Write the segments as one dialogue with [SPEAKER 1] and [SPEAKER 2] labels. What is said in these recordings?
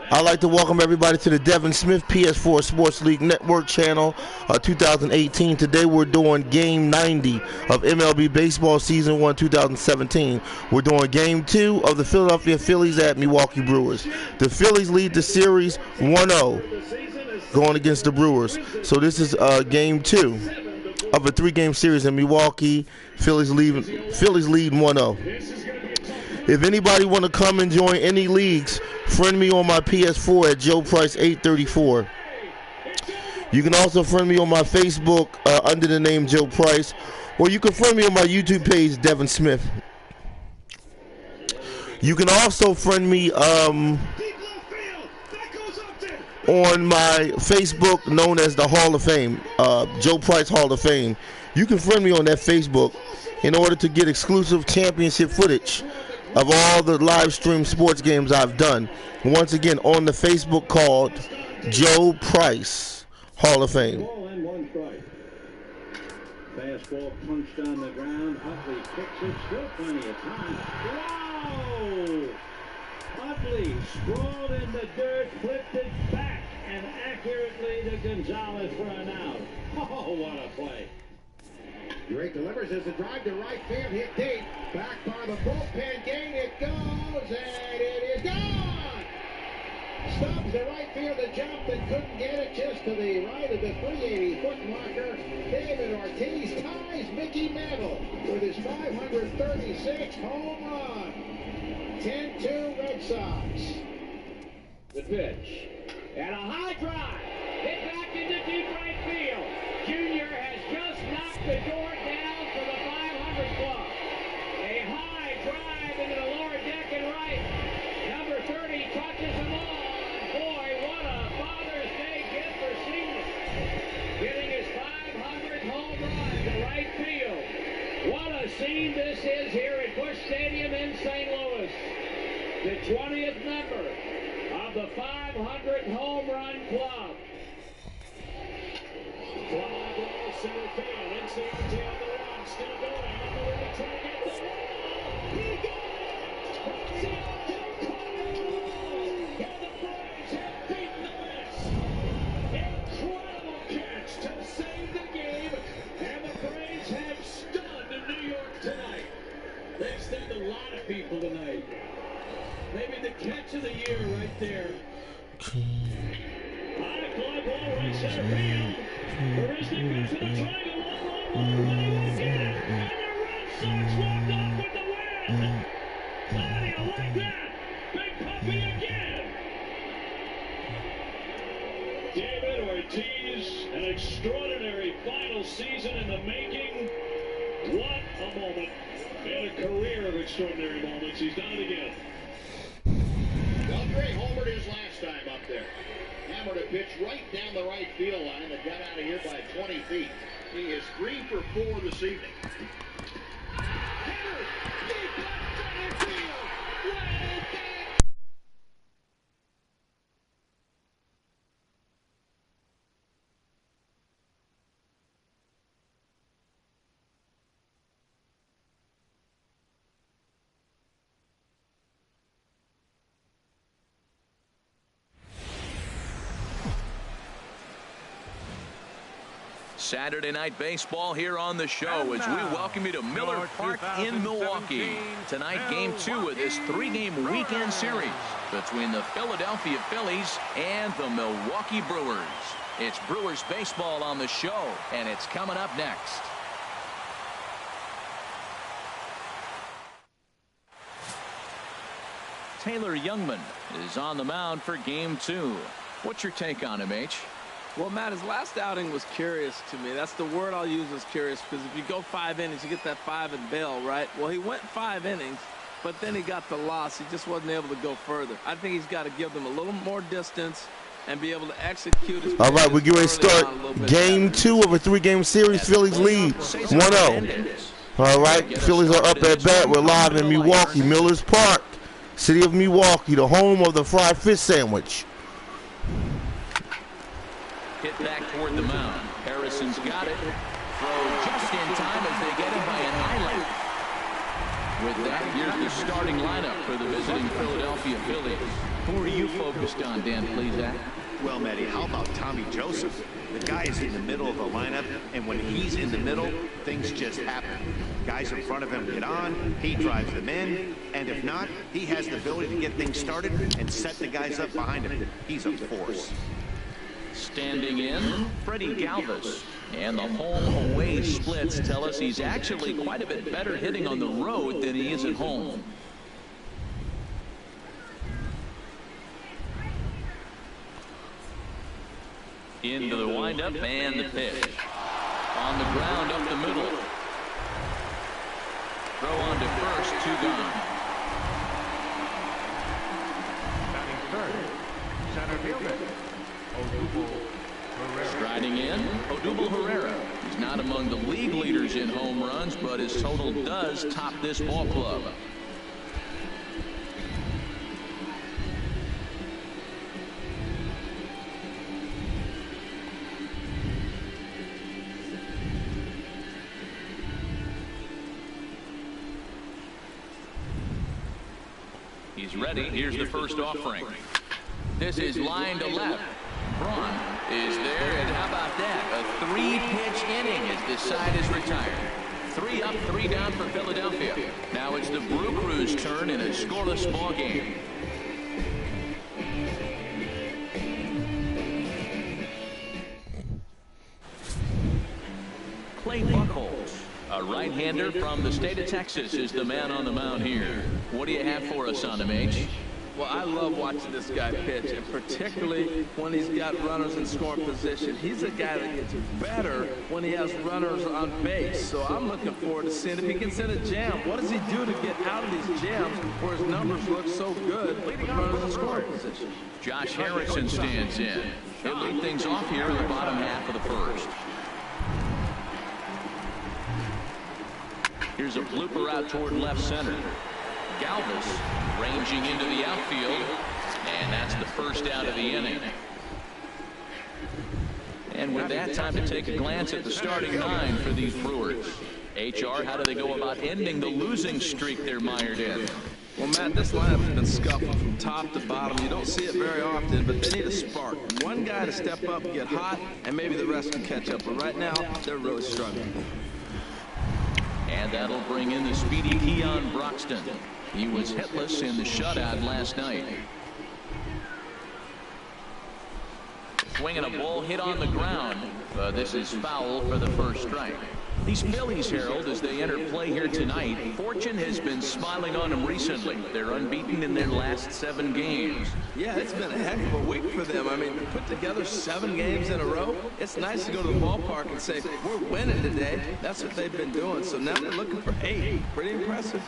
[SPEAKER 1] I'd like to welcome everybody to the Devin Smith PS4 Sports League Network channel 2018. Today we're doing Game 90 of MLB Baseball Season 1 2017. We're doing Game 2 of the Philadelphia Phillies at Milwaukee Brewers. The Phillies lead the series 1-0 going against the Brewers. So this is Game 2 of a 3-game series in Milwaukee. Phillies lead 1-0. If anybody want to come and join any leagues, friend me on my PS4 at Joe Price 834. You can also friend me on my Facebook under the name Joe Price, or you can friend me on my YouTube page, Devin Smith. You can also friend me on my Facebook known as the Hall of Fame, Joe Price Hall of Fame. You can friend me on that Facebook in order to get exclusive championship footage of all the live stream sports games I've done. Once again, on the Facebook called Joe Price Hall of Fame.
[SPEAKER 2] Fastball punched on the ground. Utley kicks it. Still plenty of time. Whoa! Utley sprawled in the dirt, flipped it back, and accurately to Gonzalez for an out. Oh, what a play. Drake delivers as a drive to right field, hit deep. Back by the bullpen gate, it goes, and it is gone! Stops the right fielder, jumped and couldn't get it just to the right of the 380-foot marker. David Ortiz ties Mickey Mantle with his 536th home run. 10-2 Red Sox. The pitch. And a high drive. Hit back into deep right field. Junior has just knocked the door down for the 500 club. A high drive into the lower deck and right. Number 30 touches them all. Boy, what a Father's Day gift for Senior. Getting his 500th home run to right field. What a scene this is here at Busch Stadium in St. Louis. The 20th member of the 500 home run club. Fly ball, center field, NCRT on the run, still going, on the way to try to get the wall. He got it! And the Braves have beaten the Mets. Incredible catch to save the game, and the Braves have stunned New York tonight. They've stunned a lot of people tonight. Maybe the catch of the year right there. High fly ball, right center field. Baristic goes to the triangle, one, again, and the Red Sox walked off with the win. How do you like that? Big puppy again. David Ortiz, an extraordinary final season in the making. What a moment. And a career of extraordinary moments. He's done it again. Well, Gray homered his last time up there. Hammered a pitch right down the right field line that got out of here by 20 feet. He is 3 for 4 this evening. Hitter, deep left center field. Way back.
[SPEAKER 3] Saturday Night Baseball here on the show as we welcome you to Miller Park in Milwaukee. Tonight, Game 2 of this 3-game weekend series between the Philadelphia Phillies and the Milwaukee Brewers. It's Brewers baseball on the show, and it's coming up next. Taylor Youngman is on the mound for Game 2. What's your take on him, H?
[SPEAKER 4] Well, Matt, his last outing was curious to me. That's the word I'll use, is curious, because if you go 5 innings, you get that 5 and bail, right? Well, he went 5 innings, but then he got the loss. He just wasn't able to go further. I think he's got to give them a little more distance and be able to execute his.
[SPEAKER 1] All right, we're getting ready to start Game 2 of a 3-game series. Phillies lead 1-0. All right, Phillies are up at bat. We're live in Milwaukee, Millers Park, city of Milwaukee, the home of the fried fish sandwich.
[SPEAKER 3] Hit back toward the mound. Harrison's got it. Throw just in time as they get him by an highlight. With that, here's the starting lineup for the visiting Philadelphia Phillies. Who are you focused on, Dan Plesac?
[SPEAKER 5] Well, Matty, how about Tommy Joseph? The guy is in the middle of the lineup, and when he's in the middle, things just happen. Guys in front of him get on, he drives them in, and if not, he has the ability to get things started and set the guys up behind him. He's a force.
[SPEAKER 3] Standing in, Freddie Galvis. And the home-away splits tell us he's actually quite a bit better hitting on the road than he is at home. Into the windup and the pitch. On the ground up the middle. Throw on to first, 2 gone.
[SPEAKER 6] Batting third, center fielder,
[SPEAKER 3] Striding in, Odubel Herrera. He's not among the league leaders in home runs, but his total does top this ball club. He's ready. Here's the first offering. This is line to left. Braun is there, and how about that? A 3-pitch inning as this side is retired. 3 up, 3 down for Philadelphia. Now it's the Brew Crew's turn in a scoreless ball game. Clay Buchholz, a right-hander from the state of Texas, is the man on the mound here. What do you have for us on him, H?
[SPEAKER 4] Well, I love watching this guy pitch, and particularly when he's got runners in scoring position. He's a guy that gets better when he has runners on base. So I'm looking forward to seeing if he gets in a jam. What does he do to get out of these jams where his numbers look so good with runners in scoring position?
[SPEAKER 3] Josh Harrison stands in. He'll lead things off here in the bottom half of the first. Here's a blooper out toward left center. Galvis ranging into the outfield, and that's the first out of the inning. And with that, time to take a glance at the starting 9 for these Brewers. HR, how do they go about ending the losing streak they're mired in?
[SPEAKER 4] Well, Matt, this lineup has been scuffled from top to bottom. You don't see it very often, but they need a spark. One guy to step up, get hot, and maybe the rest can catch up. But right now, they're really struggling.
[SPEAKER 3] And that'll bring in the speedy Keon Broxton. He was hitless in the shutout last night. Swinging a ball hit on the ground. This is foul for the first strike. These Phillies, Harold, as they enter play here tonight, fortune has been smiling on them recently. They're unbeaten in their last 7 games.
[SPEAKER 4] Yeah, it's been a heck of a week for them. I mean, to put together 7 games in a row, it's nice to go to the ballpark and say, we're winning today. That's what they've been doing. So now they're looking for 8. Pretty impressive.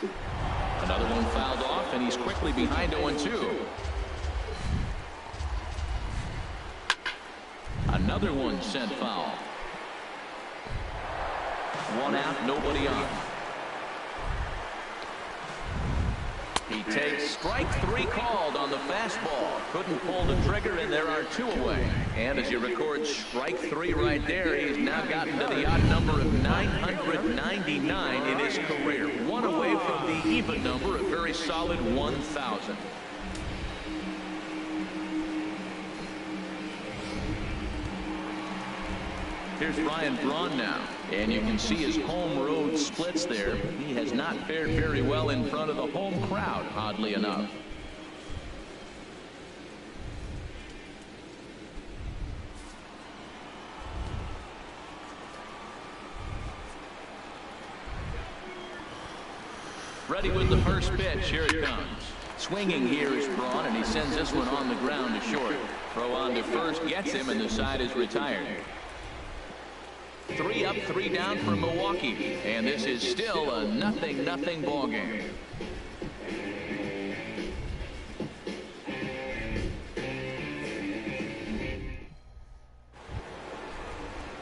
[SPEAKER 3] Another one fouled off, and he's quickly behind 0-2. Another one sent foul. 1 out, nobody on. He takes strike 3 called on the fastball. Couldn't pull the trigger, and there are 2 away. And as you record strike 3 right there, he's now gotten to the odd number of 999 in his career. 1 away from the even number, a very solid 1,000. Here's Ryan Braun now, and you can see his home road splits there. He has not fared very well in front of the home crowd, oddly enough. Ready with the first pitch. Here it comes. Swinging here is Braun, and he sends this one on the ground to short. Throw on to first, gets him, and the side is retired. 3 up, 3 down for Milwaukee, and this is still a 0-0 ball game.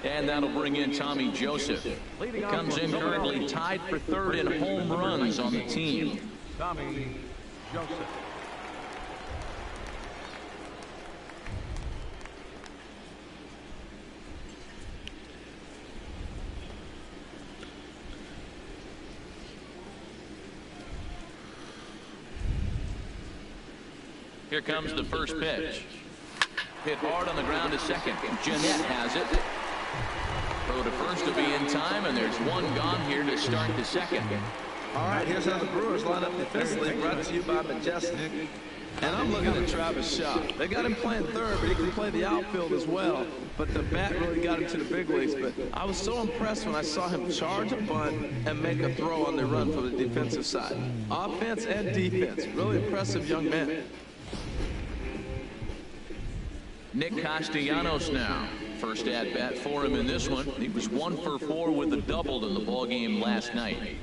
[SPEAKER 3] And that'll bring in Tommy Joseph. He comes in currently tied for 3rd in home runs on the team.
[SPEAKER 6] Tommy Joseph.
[SPEAKER 3] Here comes the first pitch. Hit hard on the ground to second. Jeanette has it. Throw to first to be in time, and there's one gone here to start the second.
[SPEAKER 4] All right, here's how the Brewers line up defensively, brought to you by Majestic. And I'm looking at Travis Shaw. They got him playing third, but he can play the outfield as well. But the bat really got him to the big leagues. But I was so impressed when I saw him charge a bunt and make a throw on the run from the defensive side. Offense and defense. Really impressive young man.
[SPEAKER 3] Nick Castellanos now. First at bat for him in this one. He was 1 for 4 with a double in the ballgame last night.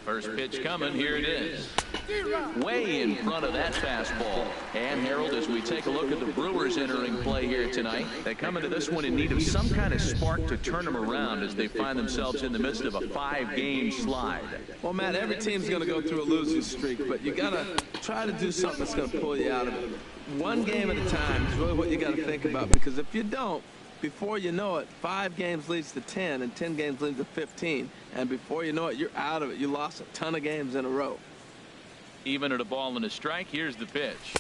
[SPEAKER 3] First pitch coming. Here it is. Way in front of that fastball. And Harold, as we take a look at the Brewers entering play here tonight, they come into this one in need of some kind of spark to turn them around as they find themselves in the midst of a 5-game slide.
[SPEAKER 4] Well, Matt, every team's going to go through a losing streak, but you got to try to do something that's going to pull you out of it. One game at a time is really what you got to think about, because if you don't, before you know it, 5 games leads to 10, and 10 games leads to 15. And before you know it, you're out of it. You lost a ton of games in a row.
[SPEAKER 3] Even at a ball and a strike, here's the pitch.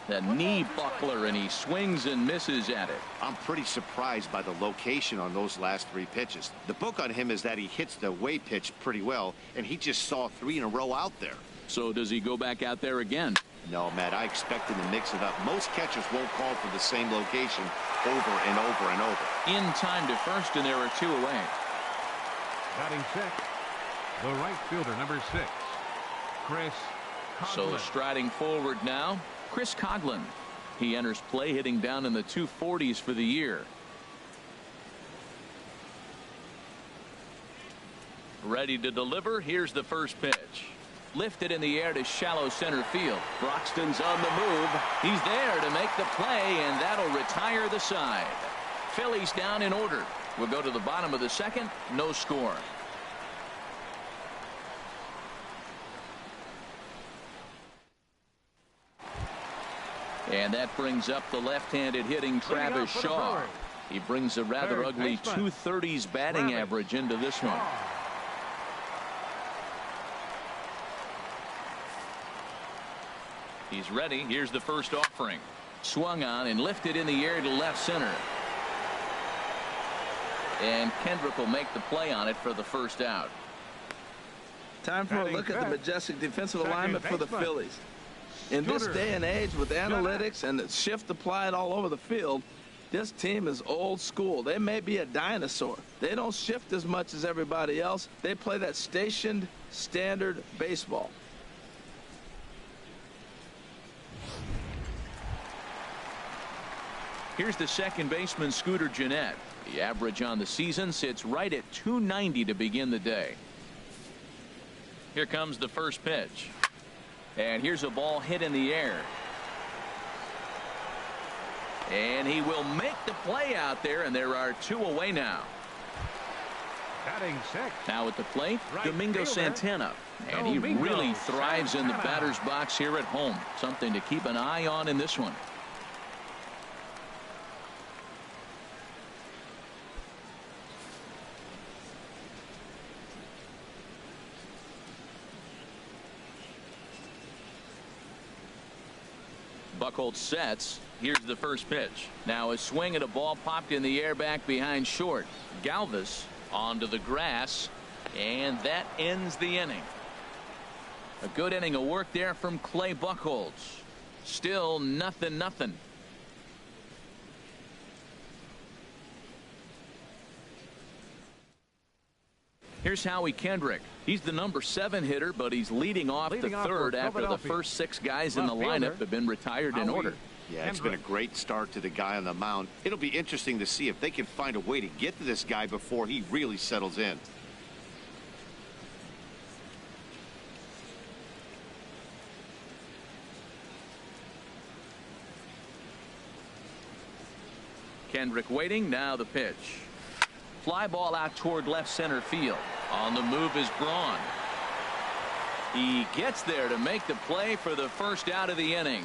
[SPEAKER 3] The knee buckler, and he swings and misses at it.
[SPEAKER 5] I'm pretty surprised by the location on those last 3 pitches. The book on him is that he hits the away pitch pretty well, and he just saw 3 in a row out there.
[SPEAKER 3] So does he go back out there again?
[SPEAKER 5] No, Matt, I expect him to mix it up. Most catchers won't call for the same location over and over and over.
[SPEAKER 3] In time to first, and there are 2 away.
[SPEAKER 6] Batting sixth, the right fielder, number 6, Chris Coghlan.
[SPEAKER 3] So striding forward now, Chris Coghlan. He enters play hitting down in the 240s for the year. Ready to deliver. Here's the first pitch. Lifted in the air to shallow center field. Broxton's on the move. He's there to make the play, and that'll retire the side. Phillies down in order. We'll go to the bottom of the second. No score. And that brings up the left-handed hitting Travis Shaw. He brings a rather ugly 230s batting average into this one. He's ready. Here's the first offering. Swung on and lifted in the air to left center. And Kendrick will make the play on it for the first out.
[SPEAKER 4] Time for a look at the majestic defensive alignment for the Phillies. In this day and age, with analytics and the shift applied all over the field, this team is old school. They may be a dinosaur. They don't shift as much as everybody else. They play that stationed standard baseball.
[SPEAKER 3] Here's the second baseman, Scooter Gennett. The average on the season sits right at 290 to begin the day. Here comes the first pitch. And here's a ball hit in the air. And he will make the play out there, and there are 2 away now.
[SPEAKER 6] Batting sixth.
[SPEAKER 3] Now at the plate,
[SPEAKER 6] Right
[SPEAKER 3] Domingo
[SPEAKER 6] fielder.
[SPEAKER 3] Santana. And he
[SPEAKER 6] Domingo
[SPEAKER 3] really thrives in the
[SPEAKER 6] Santana.
[SPEAKER 3] batter's box here at home. Something to keep an eye on in this one. Buchholz sets. Here's the first pitch. Now a swing and a ball popped in the air back behind short. Galvis onto the grass, and that ends the inning. A good inning of work there from Clay Buchholz. Still nothing. Here's Howie Kendrick. He's the number 7 hitter, but he's leading off the third after the first 6 guys in the lineup have been retired in order.
[SPEAKER 5] Yeah, it's been a great start to the guy on the mound. It'll be interesting to see if they can find a way to get to this guy before he really settles in.
[SPEAKER 3] Kendrick waiting. Now the pitch. Fly ball out toward left center field. On the move is Braun. He gets there to make the play for the first out of the inning.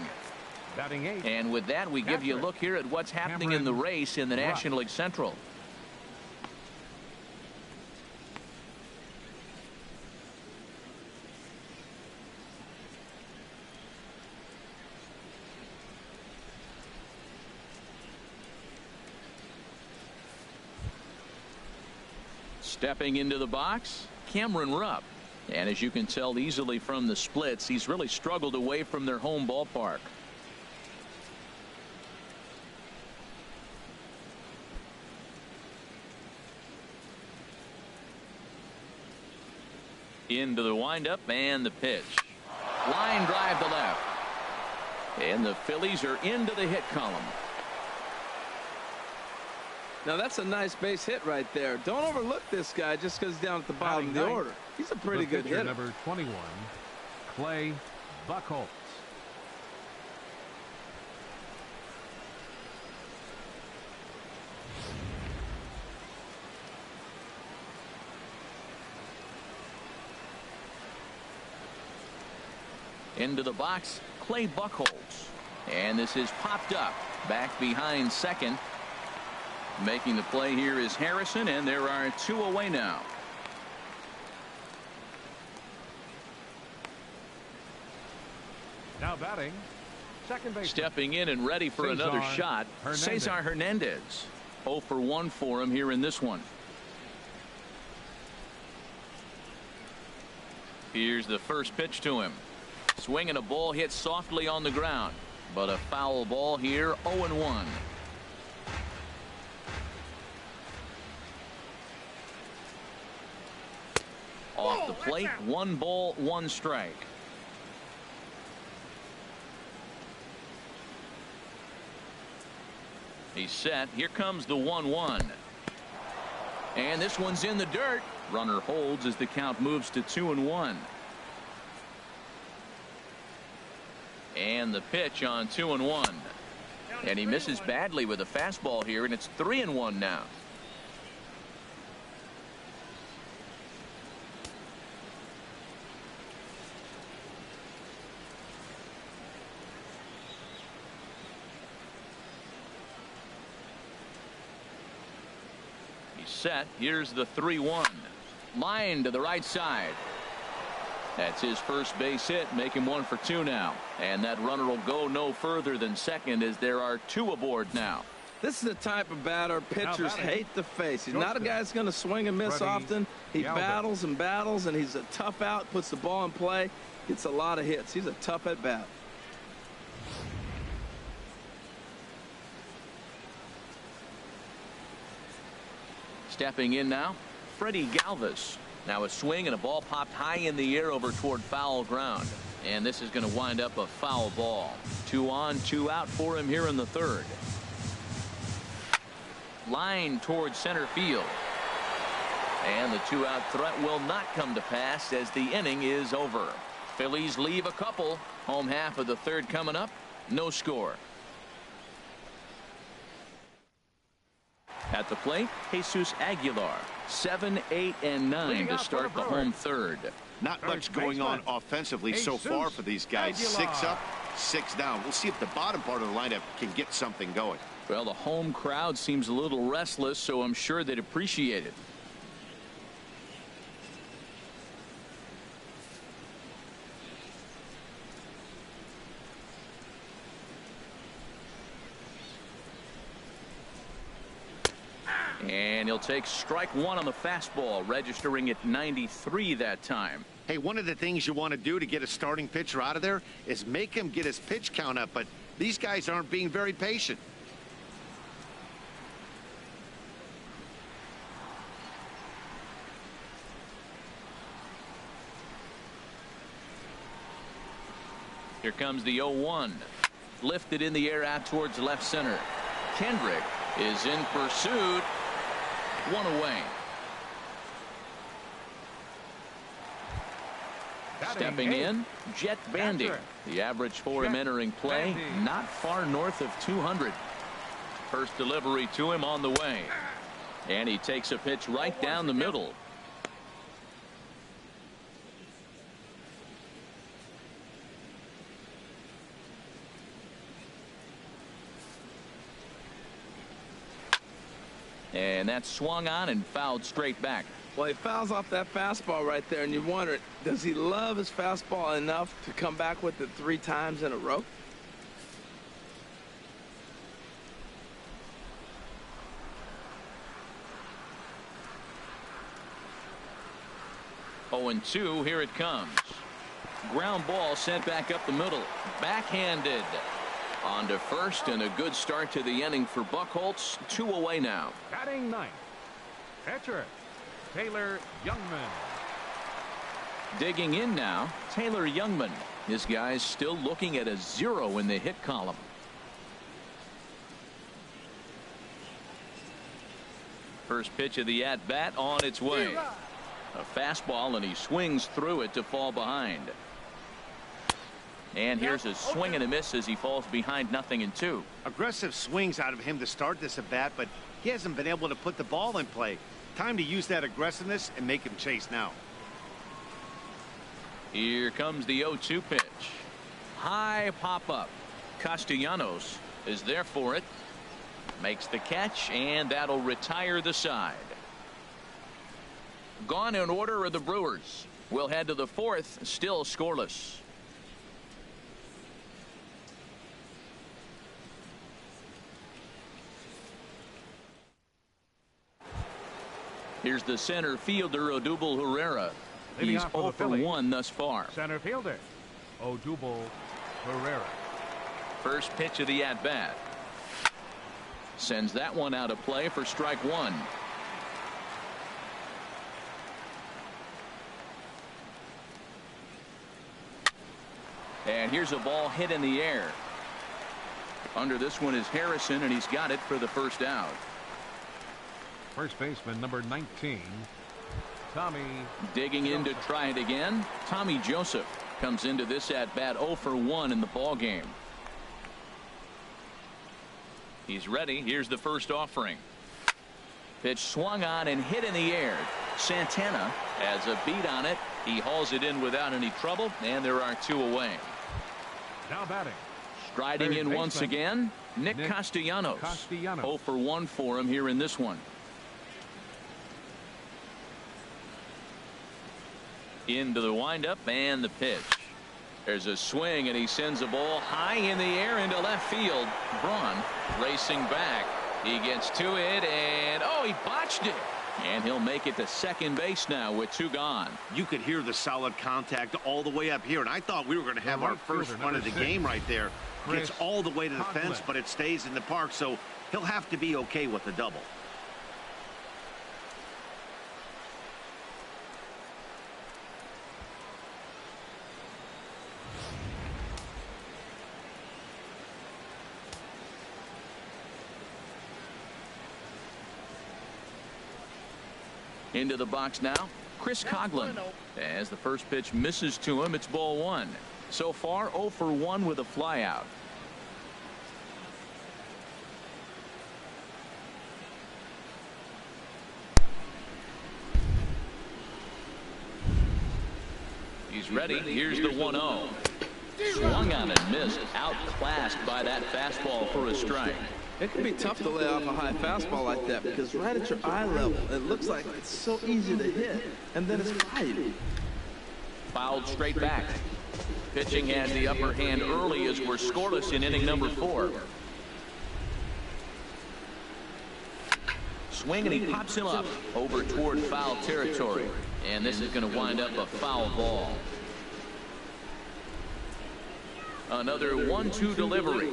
[SPEAKER 6] Batting eighth.
[SPEAKER 3] And with that, we give you a look here at what's happening in the race in the National League Central. Stepping into the box, Cameron Rupp. And as you can tell easily from the splits, he's really struggled away from their home ballpark. Into the windup and the pitch. Line drive to left. And the Phillies are into the hit column.
[SPEAKER 4] Now that's a nice base hit right there. Don't overlook this guy just because he's down at the bottom of the order. He's a pretty good hitter.
[SPEAKER 6] Number 21, Clay Buchholz.
[SPEAKER 3] Into the box, Clay Buchholz. And this is popped up back behind second. Making the play here is Harrison, and there are 2 away now.
[SPEAKER 6] Now batting, second base.
[SPEAKER 3] Stepping in and ready for another shot, Cesar Hernandez. 0 for 1 for him here in this one. Here's the first pitch to him. Swinging a ball hit softly on the ground, but a foul ball here. 0-1. Off the plate, 1 ball, 1 strike. He's set. Here comes the 1-1. And this one's in the dirt. Runner holds as the count moves to 2-1. And the pitch on 2-1. And he misses badly with a fastball here, and it's 3-1 now. Set. Here's the 3-1. Line to the right side. That's his first base hit. Make him 1 for 2 now. And that runner will go no further than second as there are 2 aboard now.
[SPEAKER 4] This is the type of batter pitchers hate to face. He's not a guy that's going to swing and miss often. He battles and battles, and he's a tough out, puts the ball in play, gets a lot of hits. He's a tough at bat.
[SPEAKER 3] Stepping in now, Freddie Galvis. Now a swing and a ball popped high in the air over toward foul ground. And this is going to wind up a foul ball. 2 on, 2 out for him here in the 3rd. Line towards center field. And the 2-out threat will not come to pass as the inning is over. Phillies leave a couple. Home half of the 3rd coming up. No score. At the plate, Jesus Aguilar. 7, 8, and 9 to start the home 3rd.
[SPEAKER 5] Not much going on offensively so far for these guys. 6 up, 6 down. We'll see if the bottom part of the lineup can get something going.
[SPEAKER 3] Well, the home crowd seems a little restless, so I'm sure they'd appreciate it. And he'll take strike 1 on the fastball, registering at 93 that time.
[SPEAKER 5] Hey, one of the things you want to do to get a starting pitcher out of there is make him get his pitch count up, but these guys aren't being very patient.
[SPEAKER 3] Here comes the 0-1. Lifted in the air out towards left center. Kendrick is in pursuit. 1 away. Stepping in, Jet Bandy. The average for him entering play, not far north of 200. First delivery to him on the way. And he takes a pitch right down the middle. And that's swung on and fouled straight back.
[SPEAKER 4] Well, he fouls off that fastball right there, and you wonder, does he love his fastball enough to come back with it 3 times in a row?
[SPEAKER 3] 0-2. Here it comes. Ground ball sent back up the middle. Backhanded. On to first, and a good start to the inning for Buchholz. 2 away now.
[SPEAKER 6] Batting ninth, pitcher Taylor Youngman.
[SPEAKER 3] Digging in now, Taylor Youngman. This guy's still looking at a 0 in the hit column. First pitch of the at-bat on its way. A fastball, and he swings through it to fall behind. And here's a swing and a miss as he falls behind 0-2.
[SPEAKER 5] Aggressive swings out of him to start this at bat, but he hasn't been able to put the ball in play. Time to use that aggressiveness and make him chase now.
[SPEAKER 3] Here comes the 0-2 pitch. High pop-up. Castellanos is there for it. Makes the catch, and that'll retire the side. Gone in order are the Brewers. We'll head to the 4th, still scoreless. Here's the center fielder, Odubel Herrera. He's 0 for 1 thus far.
[SPEAKER 6] Center fielder Odubel Herrera.
[SPEAKER 3] First pitch of the at-bat. Sends that one out of play for strike 1. And here's a ball hit in the air. Under this one is Harrison, and he's got it for the first out.
[SPEAKER 6] First baseman number 19, Tommy.
[SPEAKER 3] Digging in to try it again. Tommy Joseph comes into this at bat 0 for 1 in the ball game. He's ready. Here's the first offering. Pitch swung on and hit in the air. Santana has a beat on it. He hauls it in without any trouble, and there are 2 away.
[SPEAKER 6] Now batting.
[SPEAKER 3] Striding in once again, Nick Castellanos. 0 for 1 for him here in this one. Into the windup and the pitch. There's a swing, and he sends a ball high in the air into left field. Braun racing back. He gets to it, and he botched it. And he'll make it to second base now with 2 gone.
[SPEAKER 5] You could hear the solid contact all the way up here, and I thought we were going to have our first run of the game right there. Gets all the way to the fence, but it stays in the park, so he'll have to be okay with the double.
[SPEAKER 3] Into the box now, Chris Coghlan. As the first pitch misses to him, it's ball 1. So far 0 for 1 with a flyout. He's ready. Here's the 1-0. Swung on and missed. Outclassed by that fastball for a strike.
[SPEAKER 4] It can be tough to lay off a high fastball like that because right at your eye level, it looks like it's so easy to hit, and then it's wide.
[SPEAKER 3] Fouled straight back. Pitching has the upper hand early as we're scoreless in inning number 4. Swing, and he pops him up over toward foul territory. And this is going to wind up a foul ball. Another 1-2 delivery.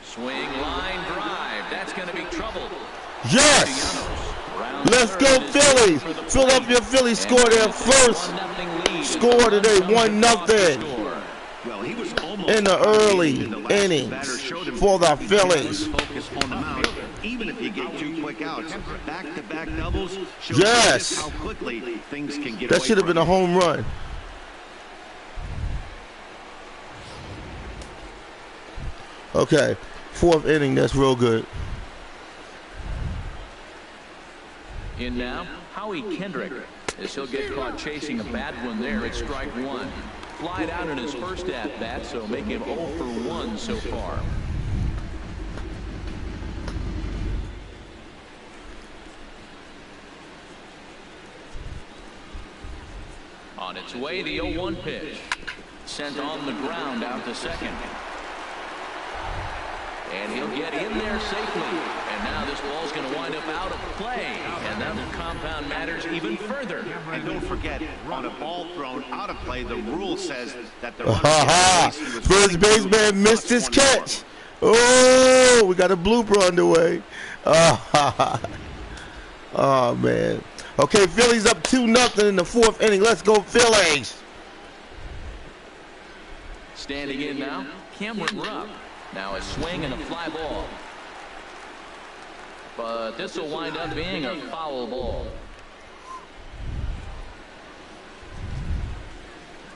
[SPEAKER 3] Swing, line drive. That's going to be trouble.
[SPEAKER 1] Yes! Let's go Phillies! Philadelphia Phillies scored their first score today, 1-0 in the early innings for the Phillies.
[SPEAKER 5] Even if you get 2 quick outs, back-to-back doubles.
[SPEAKER 1] Yes!
[SPEAKER 5] How quickly things can get
[SPEAKER 1] that should have been a home run. Okay, 4th inning, that's real good.
[SPEAKER 3] In now, Howie Kendrick, as he'll get caught chasing a bad one there at strike 1. Flied out in his first at-bat, so make him 0 for 1 so far. On its way, the 0-1 pitch. Sent on the ground out to second. And he'll get in there safely. And now this ball's going to wind up out of play. And that will compound matters even further.
[SPEAKER 5] And don't forget, on a ball thrown out of play, the rule says that the runner
[SPEAKER 1] first baseman missed his catch. Oh, we got a blooper underway. Oh, man. Okay, Phillies up 2-0 in the 4th inning. Let's go, Phillies.
[SPEAKER 3] Standing in now, Cameron Rupp. Now a swing and a fly ball. But this will wind up being a foul ball.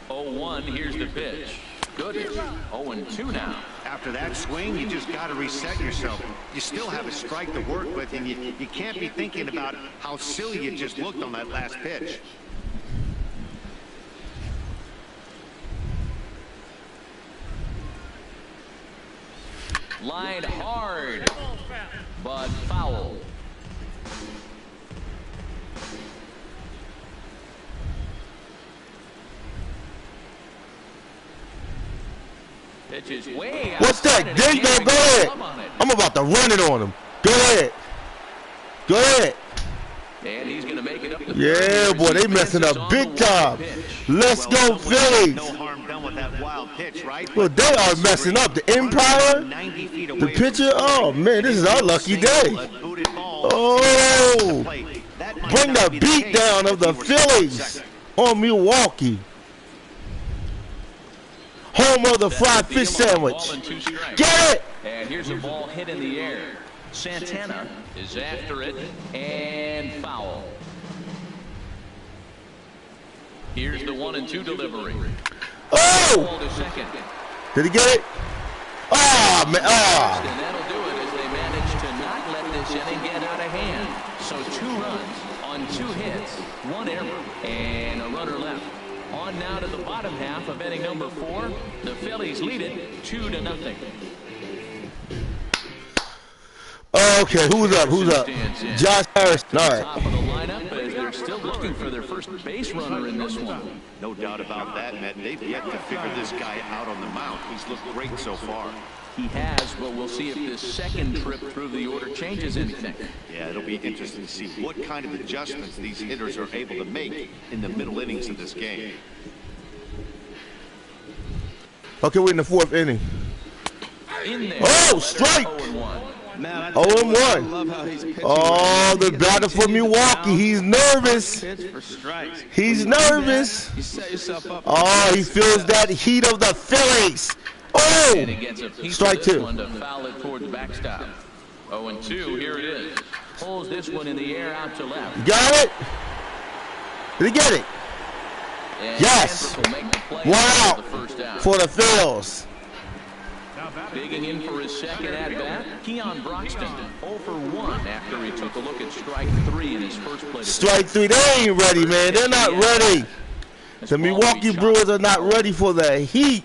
[SPEAKER 3] 0-1, here's the pitch. Good. 0-2 now.
[SPEAKER 5] After that swing, you just got to reset yourself. You still have a strike to work with, and you can't be thinking about how silly you just looked on that last pitch.
[SPEAKER 3] Lined hard, but foul. Pitch is way out.
[SPEAKER 1] What's that? There you go. Go ahead. I'm about to run it on him. Go ahead. Go ahead.
[SPEAKER 3] And he's going to make it up the
[SPEAKER 1] yeah, boy, they messing up big time. Let's go, Phillies.
[SPEAKER 5] No harm done with that wild pitch, right?
[SPEAKER 1] Well, they are messing up. The umpire, the pitcher. Oh, man, this is our lucky day. Oh, bring the beat down of the Phillies on Milwaukee. Home of the fried fish sandwich. Get it!
[SPEAKER 3] And here's a ball hit in the air. Santana is after it, and foul. Here's the 1-2 delivery.
[SPEAKER 1] Oh! Did he get it? Oh, man. Oh.
[SPEAKER 3] And that'll do it as they manage to not let this inning get out of hand. So 2 runs on 2 hits, 1 error, and a runner left. On now to the bottom half of inning number 4. The Phillies lead it 2-0.
[SPEAKER 1] Okay, who's up? Who's up? Josh Harris. All right.
[SPEAKER 3] Top of the lineup as they're still looking for their first base runner in this one.
[SPEAKER 5] No doubt about that, Matt. They've yet to figure this guy out on the mound. He's looked great so far.
[SPEAKER 3] He has, but we'll see if this second trip through the order changes anything.
[SPEAKER 5] Yeah, it'll be interesting to see what kind of adjustments these hitters are able to make in the middle innings of this game.
[SPEAKER 1] Okay, we're in the 4th inning.
[SPEAKER 3] In there.
[SPEAKER 1] Oh, strike!
[SPEAKER 3] 0-1.
[SPEAKER 1] 0-1. Oh, the batter for Milwaukee. He's nervous. He's nervous. Oh, he feels that heat of the Phillies. Oh! Strike 2.
[SPEAKER 3] To foul it toward the backstop. 0-2. Here it is. Pulls this one in the air out to left.
[SPEAKER 1] Got it? Did he get it?
[SPEAKER 3] And
[SPEAKER 1] yes. Wow. For the Phillies.
[SPEAKER 3] Digging in for his second at-bat, Keon Broxton, 0 for 1 after he took a look at strike 3 in his first play.
[SPEAKER 1] Strike 3, they ain't ready, man. They're not ready. The Milwaukee Brewers are not ready for the heat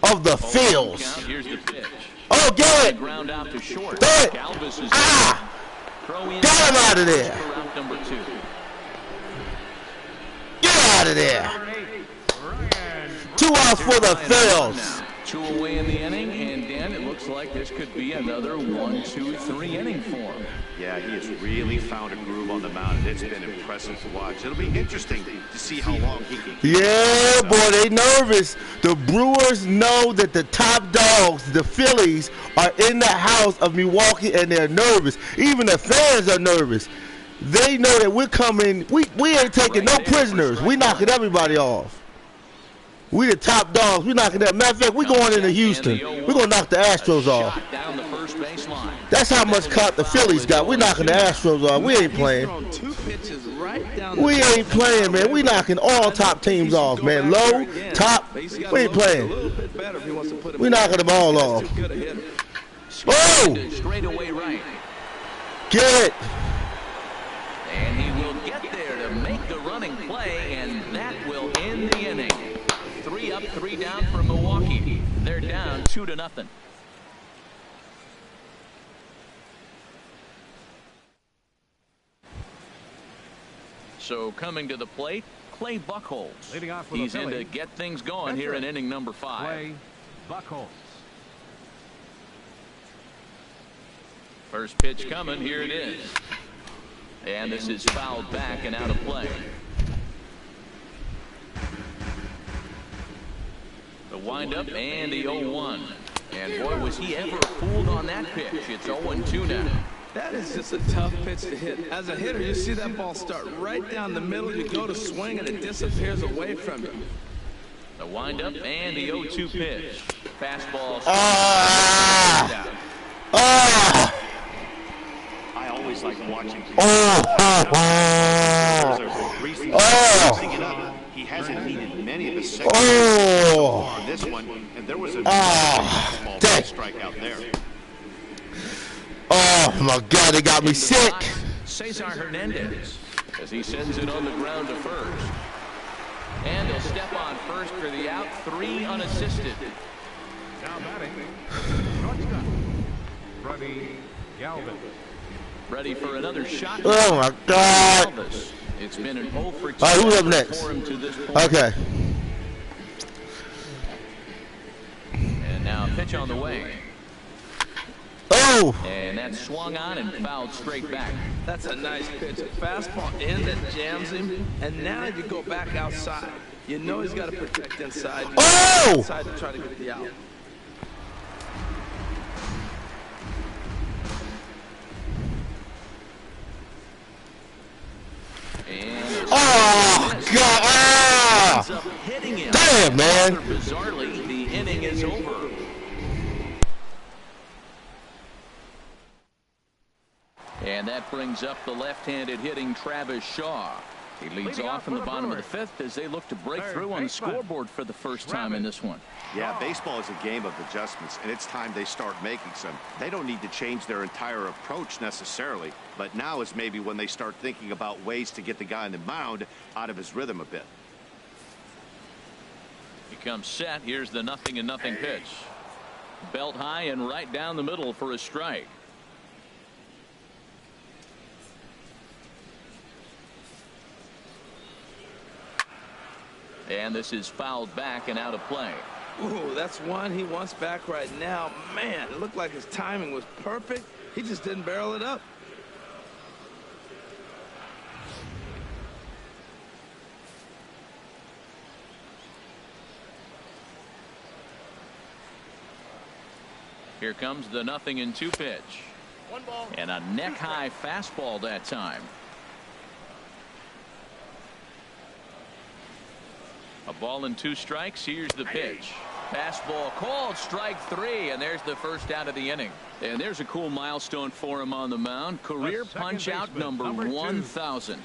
[SPEAKER 1] of the Phillies. Oh, get it!
[SPEAKER 3] Ground out to short.
[SPEAKER 1] Get it! Ah! Get him out of there! Get out of there! 2 outs for the Phillies.
[SPEAKER 3] 2 away in the inning, and Dan, it looks like this could be another 1-2-3 inning for him.
[SPEAKER 5] Yeah, he has really found a groove on the mound, and it's been impressive to watch. It'll be interesting to see how long he can keep.
[SPEAKER 1] Yeah, boy, they nervous. The Brewers know that the top dogs, the Phillies, are in the house of Milwaukee, and they're nervous. Even the fans are nervous. They know that we're coming. We ain't taking no prisoners. We knocking everybody off. We the top dogs. We knocking that. Matter of fact, we going into Houston. We're going to knock the Astros off. That's how much clout the Phillies got. We knocking the Astros off. We ain't playing. We ain't playing, man. We knocking all top teams off, man. Low, top. We ain't playing. We knocking them all off. Oh! Get it.
[SPEAKER 3] And he will get there to make the running play, and that will end the inning. 3 up, 3 down for Milwaukee. They're down 2-0. So coming to the plate, Clay Buchholz. He's in to get things going here in inning number 5.
[SPEAKER 6] Clay Buchholz.
[SPEAKER 3] First pitch coming. Here it is. And this is fouled back and out of play. The windup and the 0-1. And boy, was he ever fooled on that pitch. It's 0-2 now.
[SPEAKER 4] That is just a tough pitch to hit. As a hitter, you see that ball start right down the middle. You go to swing, and it disappears away from you.
[SPEAKER 3] The windup and the 0-2 pitch. Fastball.
[SPEAKER 5] I always like watching. He hasn't needed many of his seconds on this one, and there was a small strikeout there.
[SPEAKER 1] Oh my God, they got me sick.
[SPEAKER 3] Cesar Hernandez as he sends it on the ground to first. And he'll step on first for the out. 3 unassisted.
[SPEAKER 6] Now batting, shortstop, Freddie Galvin.
[SPEAKER 3] Ready for another shot.
[SPEAKER 1] Oh my God.
[SPEAKER 3] It's been an 0 for 2
[SPEAKER 1] All right, who's up next?
[SPEAKER 3] for him to this point.
[SPEAKER 1] Okay.
[SPEAKER 3] And now pitch on the way.
[SPEAKER 1] Oh!
[SPEAKER 3] And that swung on and fouled straight back.
[SPEAKER 4] That's a nice pitch. A fastball in that jams him, and now you go back outside. You know he's got to protect inside.
[SPEAKER 1] Oh!
[SPEAKER 4] Inside to try to get the out.
[SPEAKER 3] And
[SPEAKER 1] oh God! Ah!
[SPEAKER 3] Hitting him.
[SPEAKER 1] Damn, man!
[SPEAKER 3] Bizarrely, the inning is over. And that brings up the left-handed hitting Travis Shaw. He leads off in the bottom of the 5th as they look to break through on the scoreboard for the first time in this one.
[SPEAKER 5] Yeah, baseball is a game of adjustments, and it's time they start making some. They don't need to change their entire approach necessarily, but now is maybe when they start thinking about ways to get the guy on the mound out of his rhythm a bit.
[SPEAKER 3] He comes set. Here's the 0-0 pitch. Belt high and right down the middle for a strike. And this is fouled back and out of play.
[SPEAKER 4] Ooh, that's one he wants back right now. Man, it looked like his timing was perfect. He just didn't barrel it up.
[SPEAKER 3] Here comes the 0-2 pitch.
[SPEAKER 6] 1 ball.
[SPEAKER 3] And a neck-high fastball that time. A ball and 2 strikes. Here's the pitch. Fastball called, strike 3, and there's the first out of the inning. And there's a cool milestone for him on the mound. Career punch-out number 1,000.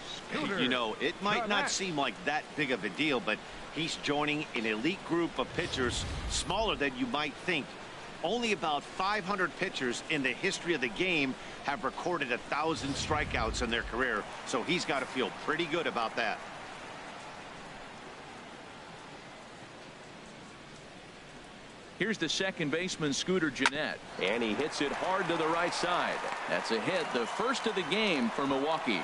[SPEAKER 5] You know, it might not seem like that big of a deal, but he's joining an elite group of pitchers smaller than you might think. Only about 500 pitchers in the history of the game have recorded 1,000 strikeouts in their career, so he's got to feel pretty good about that.
[SPEAKER 3] Here's the second baseman, Scooter Gennett, and he hits it hard to the right side. That's a hit, the first of the game for Milwaukee.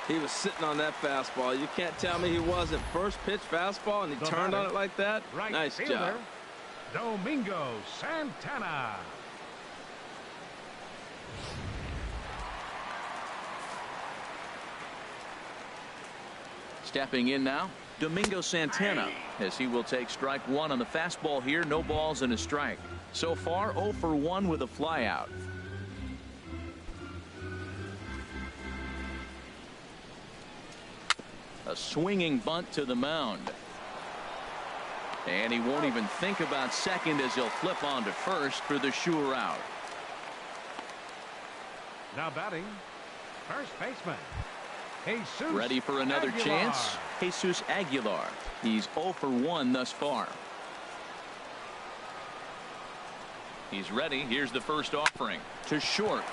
[SPEAKER 4] He was sitting on that fastball. You can't tell me he wasn't. First pitch fastball, and he turned on it like that.
[SPEAKER 6] Right
[SPEAKER 4] nice
[SPEAKER 6] fielder,
[SPEAKER 4] job.
[SPEAKER 6] Domingo Santana.
[SPEAKER 3] Stepping in now, Domingo Santana, as he will take strike 1 on the fastball here. No balls and a strike. So far 0 for 1 with a flyout. A swinging bunt to the mound. And he won't even think about second as he'll flip on to first for the sure out.
[SPEAKER 6] Now batting, first baseman, Jesus
[SPEAKER 3] Ready for another
[SPEAKER 6] Aguilar.
[SPEAKER 3] chance? Jesus Aguilar. He's 0 for 1 thus far. He's ready. Here's the first offering to short.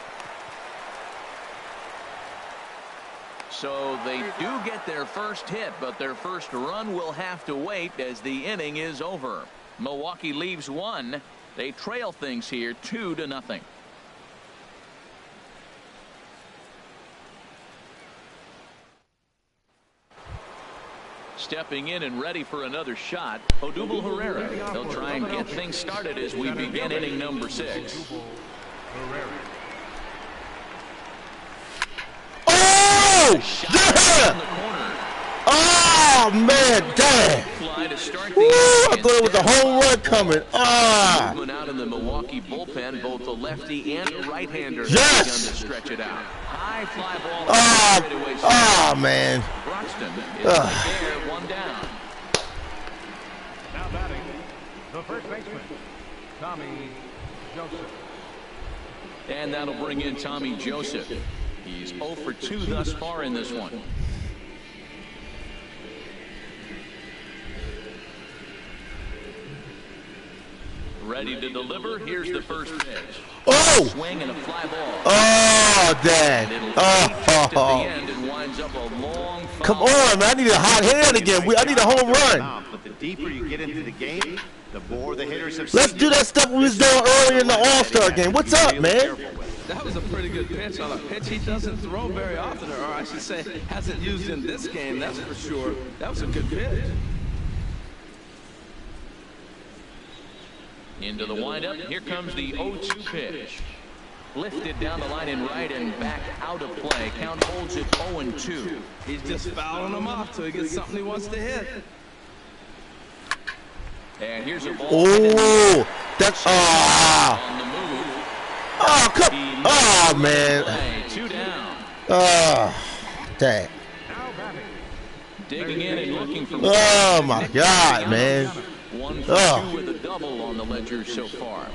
[SPEAKER 3] So they do get their first hit, but their first run will have to wait as the inning is over. Milwaukee leaves 1. They trail things here 2-0. Stepping in and ready for another shot, Odubel Herrera. They'll try and get things started as we begin inning number 6.
[SPEAKER 1] Oh! Yeah! Oh, man, damn. Woo, I thought it was a home run coming. Ah.
[SPEAKER 3] Out in the Milwaukee bullpen, both the lefty and the right-hander
[SPEAKER 1] yes.
[SPEAKER 3] begun to stretch it out. High fly ball.
[SPEAKER 1] Oh, man.
[SPEAKER 3] Broxton is right there, one down.
[SPEAKER 6] Now batting, the first baseman, Tommy Joseph.
[SPEAKER 3] And that'll bring in Tommy Joseph. He's 0 for 2 thus far in this one. Ready to deliver. Here's the first pitch.
[SPEAKER 1] Oh!
[SPEAKER 3] Swing and a fly ball.
[SPEAKER 1] Oh, Dad. Oh. Come on, man. I need a hot hand again. I need a home run.
[SPEAKER 5] But the deeper you get into the game, the more the hitters have.
[SPEAKER 1] Let's do that stuff we was doing earlier in the All-Star game. What's up, man?
[SPEAKER 4] That was a pretty good pitch on a pitch he doesn't throw very often, or I should say hasn't used in this game, that's for sure. That was a good pitch.
[SPEAKER 3] Into the windup. Here comes the 0-2 pitch. Lifted down the line in right and back out of play. Count holds it 0-2.
[SPEAKER 4] He's just fouling them off till he gets something he wants to hit.
[SPEAKER 3] And here's a ball.
[SPEAKER 1] Oh, that's
[SPEAKER 3] on the move.
[SPEAKER 1] Oh, come. Oh, man.
[SPEAKER 3] 2 down.
[SPEAKER 1] Oh, dang.
[SPEAKER 3] Digging in and looking for.
[SPEAKER 1] Oh my God, man.
[SPEAKER 3] 1 for 2 with a double on the ledger so far.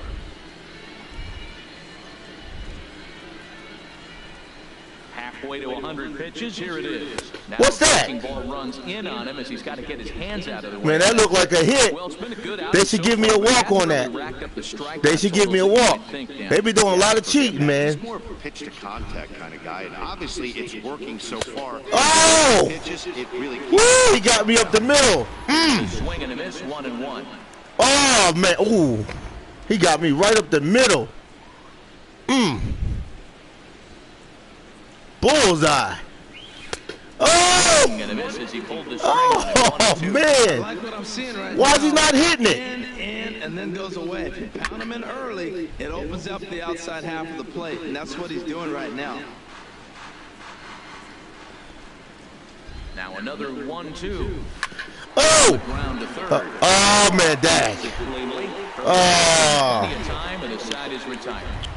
[SPEAKER 3] Halfway to 100 pitches. Here it is. Now
[SPEAKER 1] what's that?
[SPEAKER 3] Ball runs in on him as he's got to get his hands out of the way.
[SPEAKER 1] Man, that looked like a hit.
[SPEAKER 3] Well, it's been a good
[SPEAKER 1] they should give me a walk on that. They should give me a walk. They be doing a lot of cheating, man.
[SPEAKER 5] He's more of a pitch to contact kind of guy, and obviously it's working so far.
[SPEAKER 1] Oh!
[SPEAKER 5] Pitches, it really
[SPEAKER 1] woo! He got me up the middle.
[SPEAKER 3] Swing and a miss, 1-1.
[SPEAKER 1] Oh man! Ooh, he got me right up the middle. Bullseye. Oh! Oh man!
[SPEAKER 4] I like what I'm seeing right
[SPEAKER 1] Why
[SPEAKER 4] now.
[SPEAKER 1] is he not hitting it?
[SPEAKER 4] In, and then goes away. If you pound him in early, it opens up the outside half of the plate, and that's what he's doing right now.
[SPEAKER 3] Now another 1-2.
[SPEAKER 1] Oh!
[SPEAKER 3] Ground to third.
[SPEAKER 1] Oh man, dang! Oh!
[SPEAKER 3] Plenty of time, and the side is retired.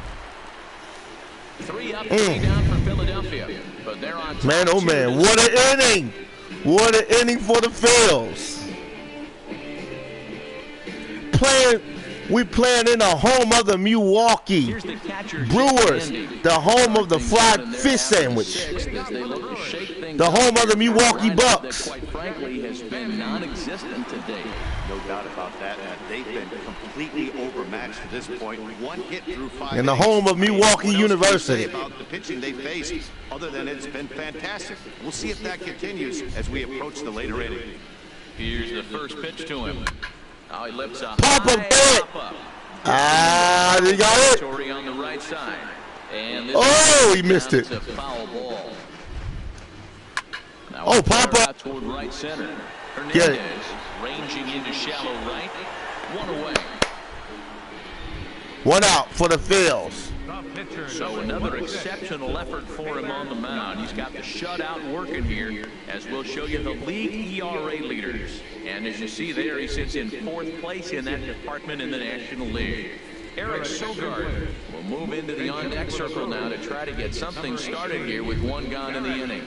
[SPEAKER 3] 3 up, 3 down for Philadelphia, but they're on top.
[SPEAKER 1] Man, oh man, what an inning! What an inning for the Phillies. We playing in the home of the Milwaukee Brewers, the home of the fried fish sandwich, the home of the Milwaukee Bucks.
[SPEAKER 3] Quite frankly, has been non-existent today.
[SPEAKER 5] no doubt about that. They've been completely overmatched to this point. 1 hit through 5
[SPEAKER 1] in the home of Milwaukee University.
[SPEAKER 5] About the pitching they faced, other than it's been fantastic. We'll see if that continues as we approach the later inning.
[SPEAKER 3] Here's the first pitch to him. Oh, he lifts a
[SPEAKER 1] Pop-up hit. Ah, he got it.
[SPEAKER 3] On the right side. And
[SPEAKER 1] oh, he missed it.
[SPEAKER 3] Foul ball. Now
[SPEAKER 1] oh, pop-up.
[SPEAKER 3] Toward right center.
[SPEAKER 1] Get it.
[SPEAKER 3] Ranging into shallow right. 1 away.
[SPEAKER 1] 1 out for the Phillies.
[SPEAKER 3] So another exceptional effort for him on the mound. He's got the shutout working here, as we'll show you the league ERA leaders. And as you see there, he sits in 4th place in that department in the National League. Eric Sogard will move into the on-deck circle now to try to get something started here with 1 gone in the inning.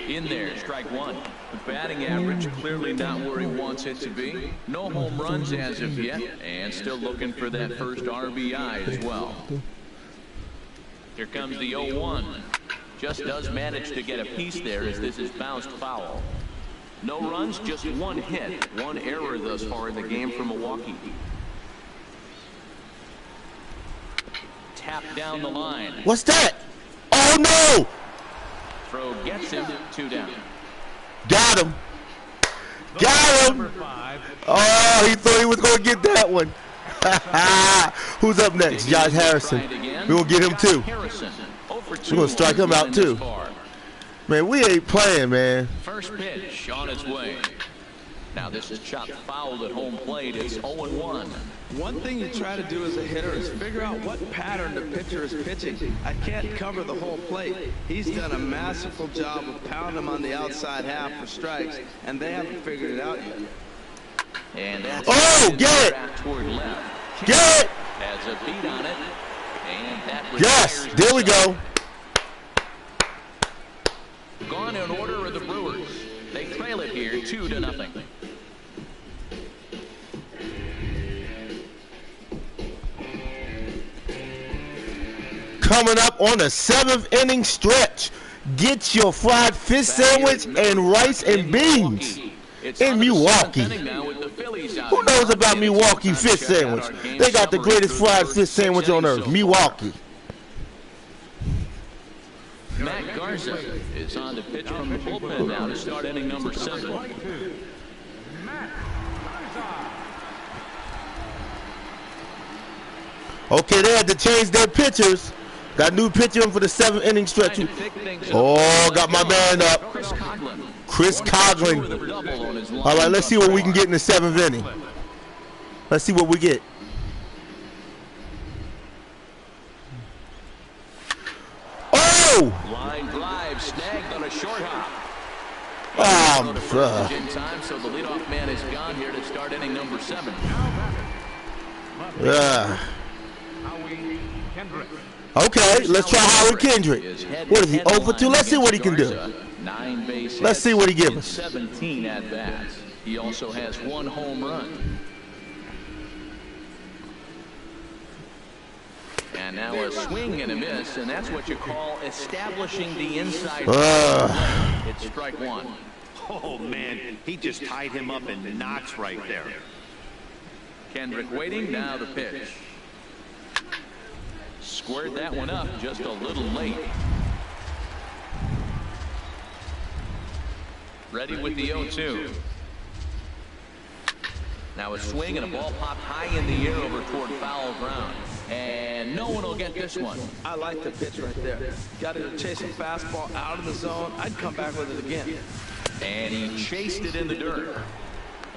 [SPEAKER 3] In there, strike 1. The batting average clearly not where he wants it to be. No home runs as of yet, and still looking for that first RBI as well. Here comes the 0-1. Just does manage to get a piece there as this is bounced foul. No runs, just 1 hit. 1 error thus far in the game for Milwaukee. Tap down the line.
[SPEAKER 1] What's that? Oh no!
[SPEAKER 3] Throw gets him, 2 down.
[SPEAKER 1] Got him. Got him. Oh, he thought he was going to get that one. Who's up next? Josh Harrison. We're going to get him too. We're going to strike him out too. Man, we ain't playing, man.
[SPEAKER 3] First pitch on its way. Now this is chopped foul at home plate. It's 0-1.
[SPEAKER 4] One thing you try to do as a hitter is figure out what pattern the pitcher is pitching. I can't cover the whole plate. He's done a masterful job of pounding him on the outside half for strikes, and they haven't figured it out yet.
[SPEAKER 3] And that's
[SPEAKER 1] get it!
[SPEAKER 3] Toward left.
[SPEAKER 1] Get it!
[SPEAKER 3] Has a beat on it. And that
[SPEAKER 1] yes, there we go.
[SPEAKER 3] Gone in order of the Brewers. They trail it here 2-0.
[SPEAKER 1] Coming up on the 7th inning stretch. Get your fried fish sandwich and rice and beans in Milwaukee. Who knows about Milwaukee fish sandwich? They got the greatest fried fish sandwich on earth. Milwaukee.
[SPEAKER 3] Matt Garza is on the pitch from the bullpen now to start inning number 7.
[SPEAKER 1] Okay, they had to change their pitchers. Got new pitcher in for the 7th inning stretch. Oh, got my man up. Chris Coughlin. All right, let's see what we can get in the 7th inning. Let's see what we get. Oh!
[SPEAKER 3] Line drive snagged on a short hop. In time, so the leadoff man is gone here to start inning number 7.
[SPEAKER 1] Yeah. Okay, let's try Howard Kendrick. What is he, 0 for 2? Let's see what he can do. Let's see what he gives us.
[SPEAKER 3] 17 at bats. He also has 1 home run. And now a swing and a miss, and that's what you call establishing the inside. It's strike 1.
[SPEAKER 5] Oh, man, he just tied him up in knots right there.
[SPEAKER 3] Kendrick waiting, now the pitch. Squared that one up just a little late. Ready with the 0-2. Now a swing and a ball popped high in the air over toward foul ground. And no one will get this one.
[SPEAKER 4] I like the pitch right there. Got to chase a fastball out of the zone. I'd come back with it again.
[SPEAKER 3] And he chased it in the dirt.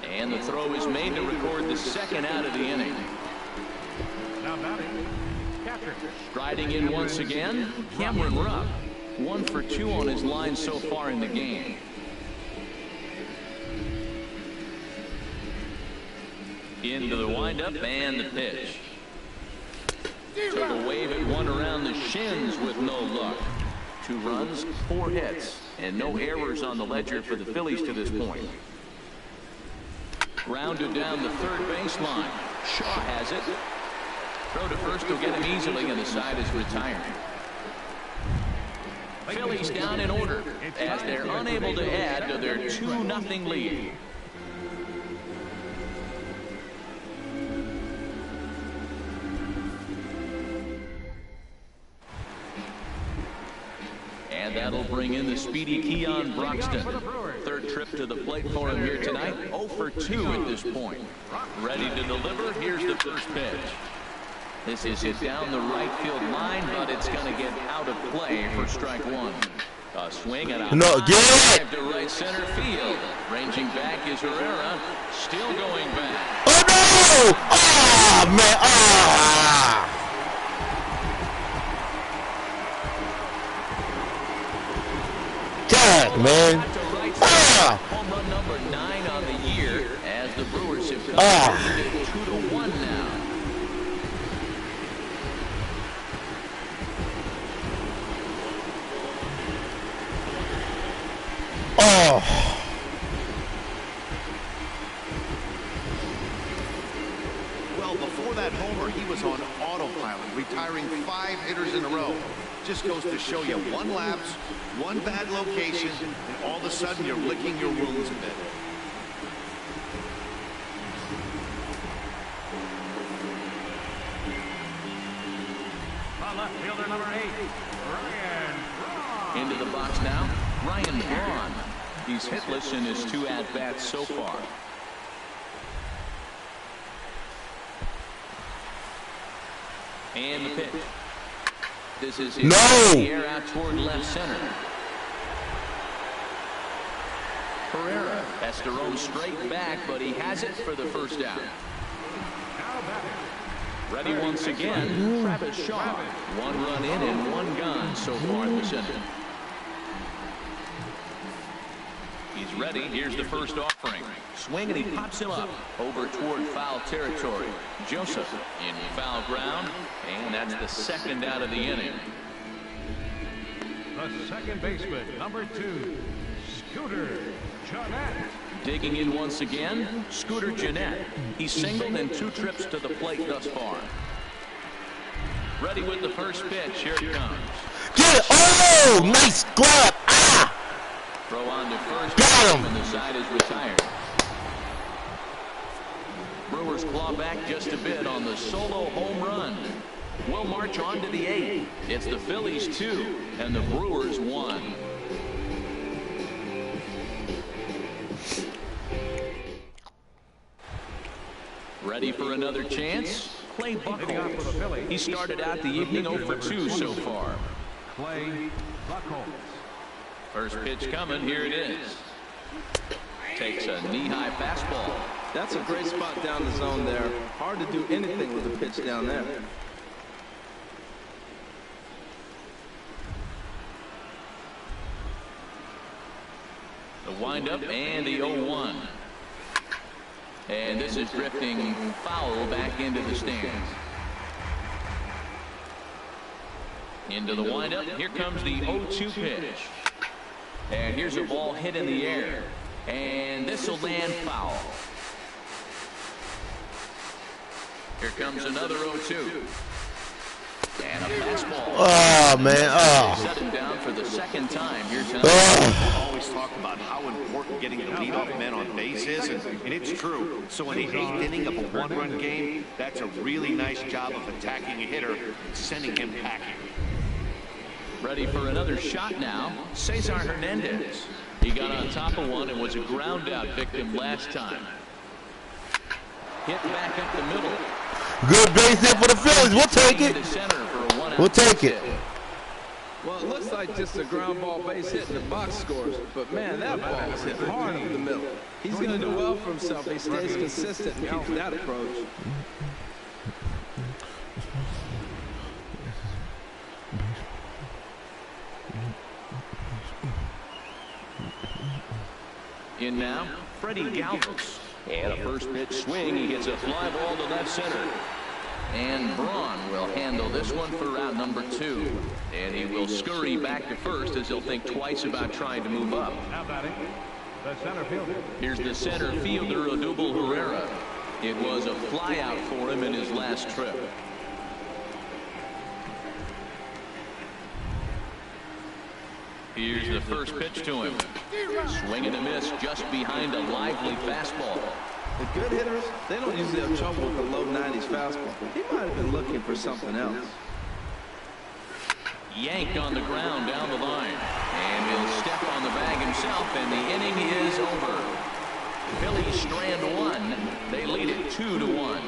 [SPEAKER 3] And the throw is made to record the 2nd out of the inning.
[SPEAKER 6] Now batting, catcher.
[SPEAKER 3] Striding in once again, Cameron Rupp. 1 for 2 on his line so far in the game. Into the windup and the pitch. Took a wave at one around the shins with no luck. 2 runs, 4 hits, and no errors on the ledger for the Phillies to this point. Grounded down the 3rd baseline. Shaw has it. Throw to first will get him easily, and the side is retiring. Phillies down in order as they're unable to add to their 2-0 lead. And that'll bring in the speedy Keon Broxton. 3rd trip to the plate for him here tonight. 0 for 2 at this point. Ready to deliver. Here's the first pitch. This is hit down the right field line, but it's going to get out of play for strike 1. A swing and a drive to right center field. Ranging back is Herrera. Still going back.
[SPEAKER 1] Oh, no! Oh, man. Ah! God, man. Ah!
[SPEAKER 3] Home run number 9 on the year as the Brewers have come 2-1 now.
[SPEAKER 1] Oh.
[SPEAKER 5] Well, before that homer, he was on autopilot, retiring 5 hitters in a row. Just goes to show you, 1 lapse, 1 bad location, and all of a sudden you're licking your wounds a bit.
[SPEAKER 6] Left fielder number 8, Ryan Braun.
[SPEAKER 3] Into the box now, Ryan Braun. He's hitless in his 2 at-bats so far. And the pitch. This is his air out toward left center. Herrera has Has to roam straight back, but he has it for the first down. Ready once again, Travis Shaw. 1 run in and 1 gone so far this inning. He's ready. Here's the first offering. Swing, and he pops him up over toward foul territory. Joseph in foul ground, and that's the second out of the inning.
[SPEAKER 6] The second baseman, number 2, Scooter Jeanette.
[SPEAKER 3] Digging in once again, Scooter Jeanette. He's singled in 2 trips to the plate thus far. Ready with the first pitch. Here it comes.
[SPEAKER 1] Get it! Oh, nice grab! Ah!
[SPEAKER 3] Throw on to first.
[SPEAKER 1] Got him!
[SPEAKER 3] And the side is retired. Brewers claw back just a bit on the solo home run. We'll march on to the 8th. It's the Phillies 2 and the Brewers 1. Ready for another chance? Clay Buchholz. He started out the evening 0 for 2 so far.
[SPEAKER 6] Clay Buchholz.
[SPEAKER 3] First pitch coming. Here it is. Takes a knee-high fastball.
[SPEAKER 4] That's a great spot down the zone there. Hard to do anything with a pitch down there.
[SPEAKER 3] The windup and the 0-1. And this is drifting foul back into the stands. Into the windup. Here comes the 0-2 pitch. And here's a ball hit in the air. And this will land foul. Here comes another 0-2. And a fastball.
[SPEAKER 1] Oh, man. Oh.
[SPEAKER 3] Set him down for the second time here tonight.
[SPEAKER 1] Oh.
[SPEAKER 5] Always talk about how important getting the leadoff man on base is, and it's true. So in the 8th inning of a 1-run game, that's a really nice job of attacking a hitter and sending him packing.
[SPEAKER 3] Ready for another shot now. Cesar Hernandez. He got on top of one and was a ground out victim last time. Hit back up the middle.
[SPEAKER 1] Good base hit for the Phillies. We'll take it. We'll take it.
[SPEAKER 4] Well, it looks like just a ground ball base hit in the box scores, but man, that ball was hit hard up the middle. He's going to do well for himself if he stays consistent and keeps that approach.
[SPEAKER 3] In now, Freddie Galvis. And a first pitch swing. He hits a fly ball to left center. And Braun will handle this one for round number 2. And he will scurry back to first as he'll think twice about trying to move up.
[SPEAKER 6] Now batting, the center fielder.
[SPEAKER 3] Here's the center fielder, Odubel Herrera. It was a flyout for him in his last trip. Here's the first pitch to him. Swing and a miss just behind a lively fastball.
[SPEAKER 4] The good hitters, they don't usually have trouble with the low 90s fastball. He might have been looking for something else.
[SPEAKER 3] Yanked on the ground down the line. And he'll step on the bag himself, and the inning is over. Phillies strand 1. They lead it 2-1.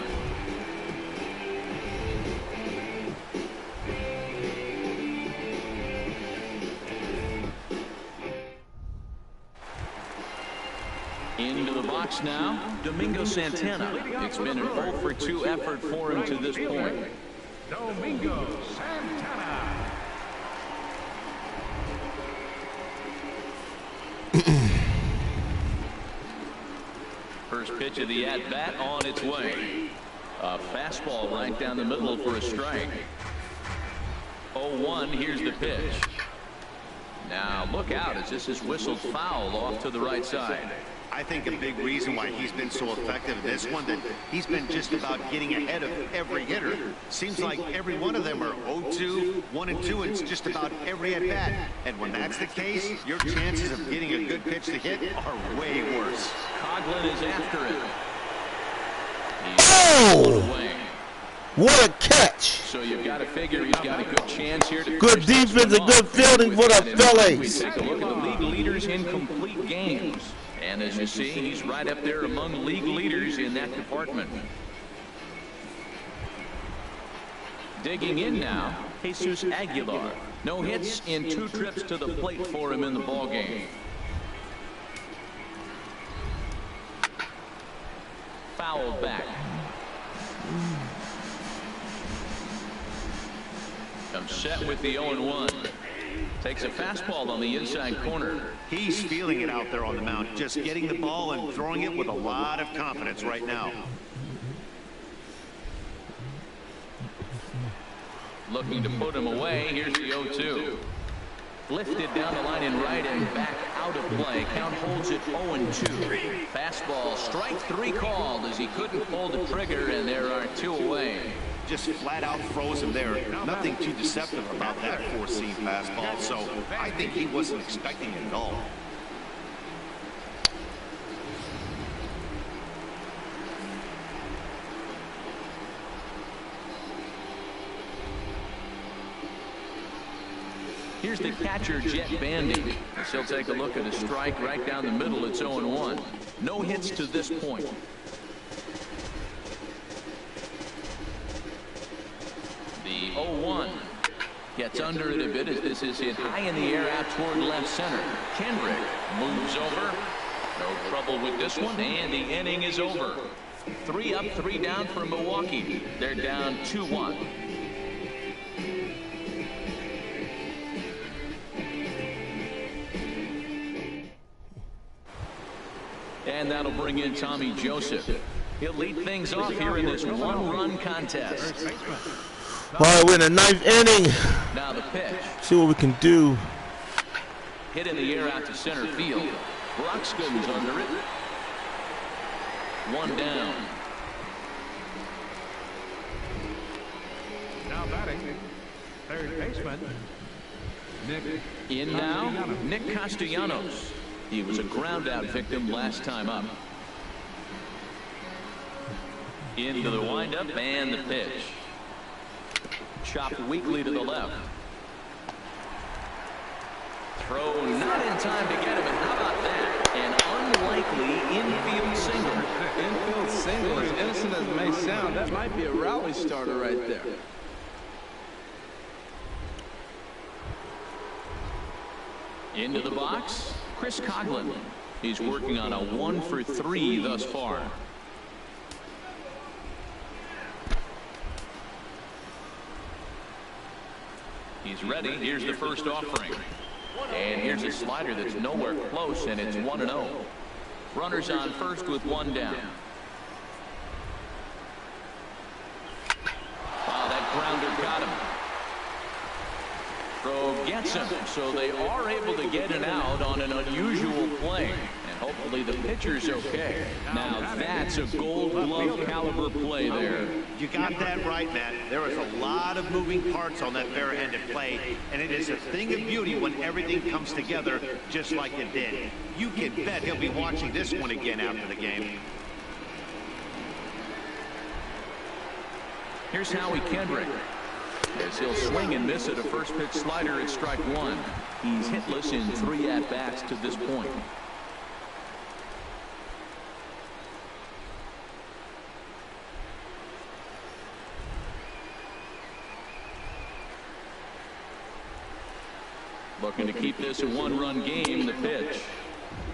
[SPEAKER 3] Into the box now, Domingo Santana. It's been an 0 for 2 effort for him to this point.
[SPEAKER 6] Domingo Santana.
[SPEAKER 3] First pitch of the at-bat on its way. A fastball right down the middle for a strike. 0-1, here's the pitch. Now look out as this is whistled foul off to the right side.
[SPEAKER 5] I think a big reason why he's been so effective in this one, that he's been just about getting ahead of every hitter. Seems like every one of them are 0-2, 1-2, and it's just about every at-bat. And when that's the case, your chances of getting a good pitch to hit are way worse.
[SPEAKER 3] Coughlin is after it.
[SPEAKER 1] Oh! What a catch!
[SPEAKER 3] So you've got to figure he's got a good chance here to
[SPEAKER 1] good defense and good fielding for the Phillies.
[SPEAKER 3] Take a look at the league leaders in complete games. And as you see, he's right up there among league leaders in that department. Digging in now, Jesus Aguilar. No hits in 2 trips to the plate for him in the ballgame. fouled back. Comes set with the 0-1. Takes a fastball on the inside corner.
[SPEAKER 5] He's feeling it out there on the mound, just getting the ball and throwing it with a lot of confidence right now.
[SPEAKER 3] Looking to put him away. Here's the 0-2. Lifted down the line in right and back out of play. Count holds it 0-2. Fastball, strike 3 called as he couldn't pull the trigger, and there are 2 away.
[SPEAKER 5] Just flat out froze him there. Nothing too deceptive about that 4-seam fastball, so I think he wasn't expecting it at all.
[SPEAKER 3] Here's the catcher, Jet Bandy. He'll take a look at a strike right down the middle. It's 0-1. No hits to this point. The 0-1 gets under it a bit as this is hit high in the air out toward left center. Kendrick moves over. No trouble with this one, and the inning is over. 3 up, 3 down for Milwaukee. They're down 2-1. And that'll bring in Tommy Joseph. He'll lead things off here in this 1-run contest.
[SPEAKER 1] All right, we're in the 9th inning.
[SPEAKER 3] Now the pitch.
[SPEAKER 1] See what we can do.
[SPEAKER 3] Hit in the air out to center field. Broxton's under it. 1 down.
[SPEAKER 6] Now batting, third baseman, Nick.
[SPEAKER 3] In now, Nick Castellanos. He was a ground-out victim last time up. Into the windup and the pitch. Chopped weakly to the left. Throw not in time to get him, and how about that? An unlikely infield single.
[SPEAKER 4] Infield single, as innocent as it may sound, that might be a rally starter right there.
[SPEAKER 3] Into the box, Chris Coughlin. He's working on a 1-for-3 thus far. He's ready. Here's the first offering. And here's a slider that's nowhere close, and it's 1-0. Runners on first with 1 down. Wow, that grounder got him. Throw gets him, so they are able to get an out on an unusual play. And hopefully the pitcher's okay. Now that's a Gold Glove caliber play there.
[SPEAKER 5] You got that right, Matt. There is a lot of moving parts on that bare-handed play, and it is a thing of beauty when everything comes together just like it did. You can bet he'll be watching this one again after the game.
[SPEAKER 3] Here's Howie Kendrick. As he'll swing and miss at a first pitch slider at strike 1. He's hitless in 3 at-bats to this point. Looking to keep this a 1-run game. The pitch.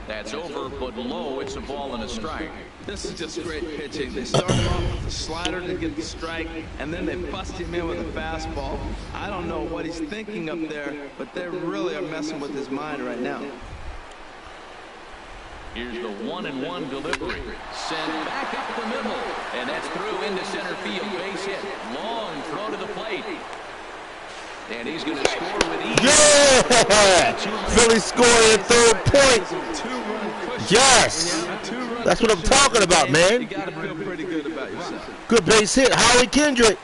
[SPEAKER 3] That's over, but low. It's a ball and a strike.
[SPEAKER 4] This is just great pitching. They start him off with the slider to get the strike, and then they bust him in with a fastball. I don't know what he's thinking up there, but they really are messing with his mind right now.
[SPEAKER 3] Here's the 1-1 delivery. Sent back up the middle, and that's through into center field. Base hit. Long throw to the plate. And he's going to score with ease.
[SPEAKER 1] Yeah! Phillies scoring at 3rd point. Yes! That's what I'm talking about, man.
[SPEAKER 4] You got to feel pretty good about yourself.
[SPEAKER 1] Good base hit. Howie Kendrick.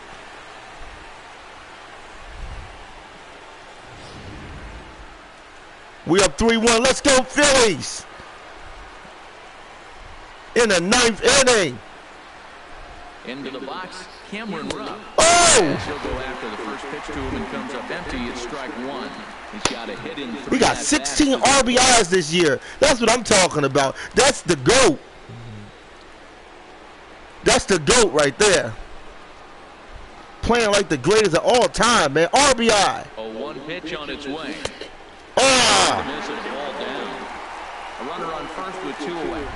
[SPEAKER 1] We up 3-1. Let's go, Phillies. In the 9th inning.
[SPEAKER 3] Into the box, Cameron Rupp.
[SPEAKER 1] Oh!
[SPEAKER 3] He'll go after the first pitch to him and comes up empty. It's strike 1. He's got a hit in 3.
[SPEAKER 1] He got 16 RBIs this year. That's what I'm talking about. That's the GOAT. That's the GOAT right there. Playing like the greatest of all time, man. RBI.
[SPEAKER 3] A 1 pitch on its way.
[SPEAKER 1] Ah!
[SPEAKER 3] Miss it, ball down. A runner on first with 2 away.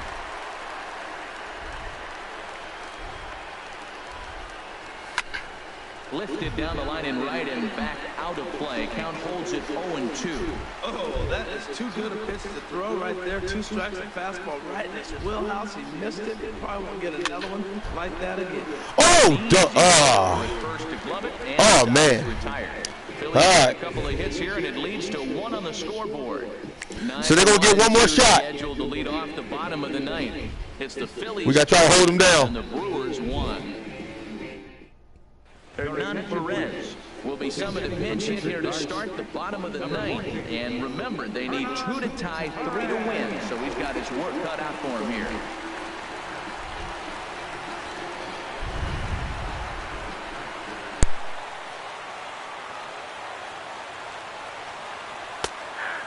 [SPEAKER 3] Lifted down the line in right and back out of play. Count holds it 0-2.
[SPEAKER 4] Oh, that is too good a pitch to throw right there. 2 strikes, a fastball right in his wheelhouse. He missed it. He probably won't get another one like that again.
[SPEAKER 1] Oh, man.
[SPEAKER 3] Retired. Phillies
[SPEAKER 1] All right.
[SPEAKER 3] A couple of hits here, and it leads to 1 on the scoreboard.
[SPEAKER 1] So they're going to get one more shot.
[SPEAKER 3] Scheduled to lead off the bottom of the 9th. It's the Phillies.
[SPEAKER 1] We got to try to hold them down.
[SPEAKER 3] And the Brewers won. Hernan Perez will be summoned to pinch hit here to start the bottom of the 9th. And remember, they need 2 to tie, 3 to win. So he's got his work cut out for him here.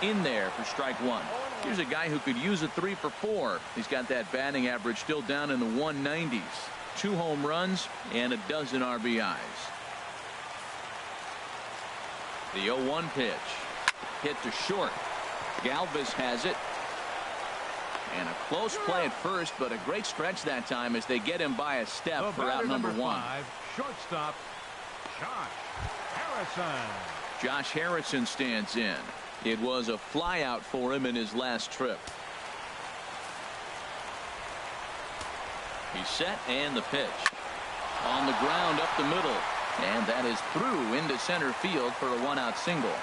[SPEAKER 3] In there for strike 1. Here's a guy who could use a 3 for 4. He's got that batting average still down in the 190s. 2 home runs and a dozen RBIs. The 0-1 pitch. Hit to short. Galvis has it. And a close play at first, but a great stretch that time as they get him by a step for out number 1.
[SPEAKER 6] 5, shortstop, Josh Harrison.
[SPEAKER 3] Josh Harrison stands in. It was a flyout for him in his last trip. He's set, and the pitch. On the ground up the middle. And that is through into center field for a 1-out single.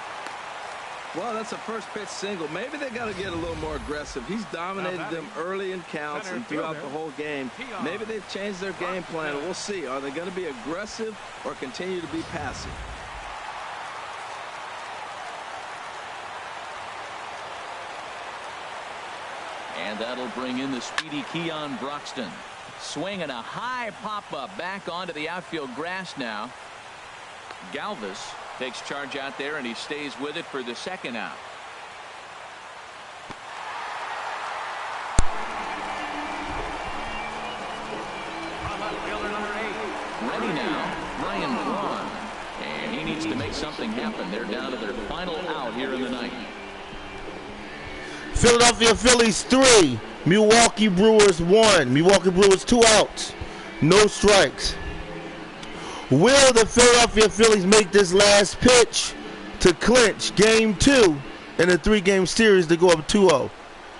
[SPEAKER 4] Well, that's a first pitch single. Maybe they got to get a little more aggressive. He's dominated them early in counts and throughout the whole game. Maybe they've changed their game plan. We'll see. Are they going to be aggressive or continue to be passive?
[SPEAKER 3] And that'll bring in the speedy Keon Broxton. Swinging a high pop-up back onto the outfield grass now. Galvis takes charge out there, and he stays with it for the 2nd out. Ready now, Ryan Braun. And he needs to make something happen. They're down to their final out here in the 9th.
[SPEAKER 1] Philadelphia Phillies 3, Milwaukee Brewers 1. Milwaukee Brewers 2 outs, no strikes. Will the Philadelphia Phillies make this last pitch to clinch Game 2 in a 3-game series to go up 2-0?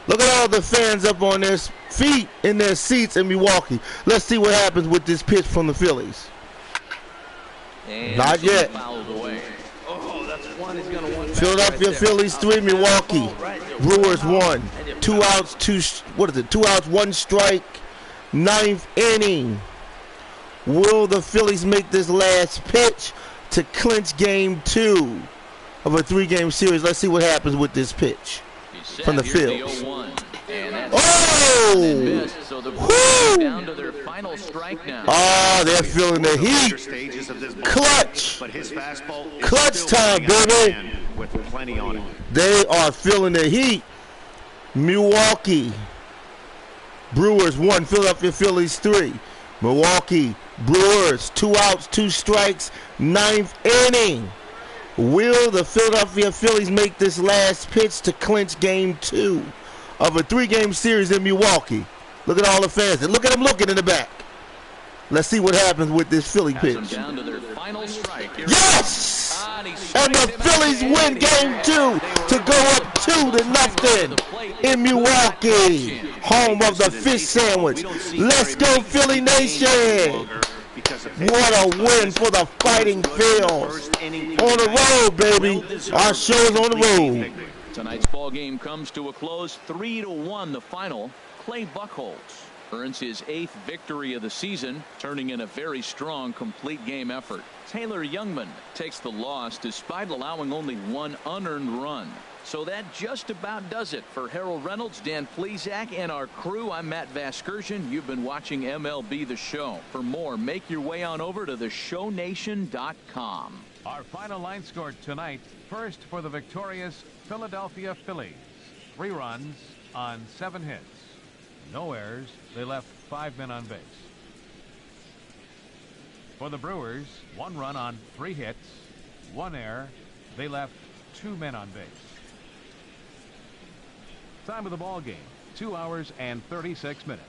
[SPEAKER 1] Look at all the fans up on their feet in their seats in Milwaukee. Let's see what happens with this pitch from the Phillies.
[SPEAKER 3] And
[SPEAKER 1] not yet.
[SPEAKER 4] Oh, that's one he's going to want.
[SPEAKER 1] Philadelphia Phillies 3, Milwaukee Brewers 1. 2 outs, 2 outs, 1 strike, 9th inning. Will the Phillies make this last pitch to clinch Game 2 of a 3-game series? Let's see what happens with this pitch from the field. Oh!
[SPEAKER 3] Down to their final strike now.
[SPEAKER 1] Oh, they're feeling the heat. Clutch. Clutch time, baby.
[SPEAKER 5] With plenty on it.
[SPEAKER 1] They are feeling the heat. Milwaukee Brewers 1, Philadelphia Phillies 3. Milwaukee Brewers 2 outs, 2 strikes, 9th inning. Will the Philadelphia Phillies make this last pitch to clinch Game 2 of a 3-game series in Milwaukee? Look at all the fans. And look at them looking in the back. Let's see what happens with this Philly pitch.
[SPEAKER 3] Down to their final strike.
[SPEAKER 1] Yes! And the Phillies win Game 2 to go up 2-0 in Milwaukee, home of the fish sandwich. Let's go, Philly Nation! What a win for the Fighting Phils. On the road, baby. Our show's on the road.
[SPEAKER 3] Tonight's ball game comes to a close, 3-1 the final. Clay Buchholz earns his 8th victory of the season, turning in a very strong complete game effort. Taylor Youngman takes the loss despite allowing only 1 unearned run. So that just about does it for Harold Reynolds, Dan Plesac, and our crew. I'm Matt Vasgersian. You've been watching MLB The Show. For more, make your way on over to theshownation.com.
[SPEAKER 6] Our final line score tonight, first for the victorious Philadelphia Phillies. 3 runs on 7 hits. No errors. They left 5 men on base. For the Brewers, 1 run on 3 hits, 1 error. They left 2 men on base. Time of the ball game, 2 hours and 36 minutes.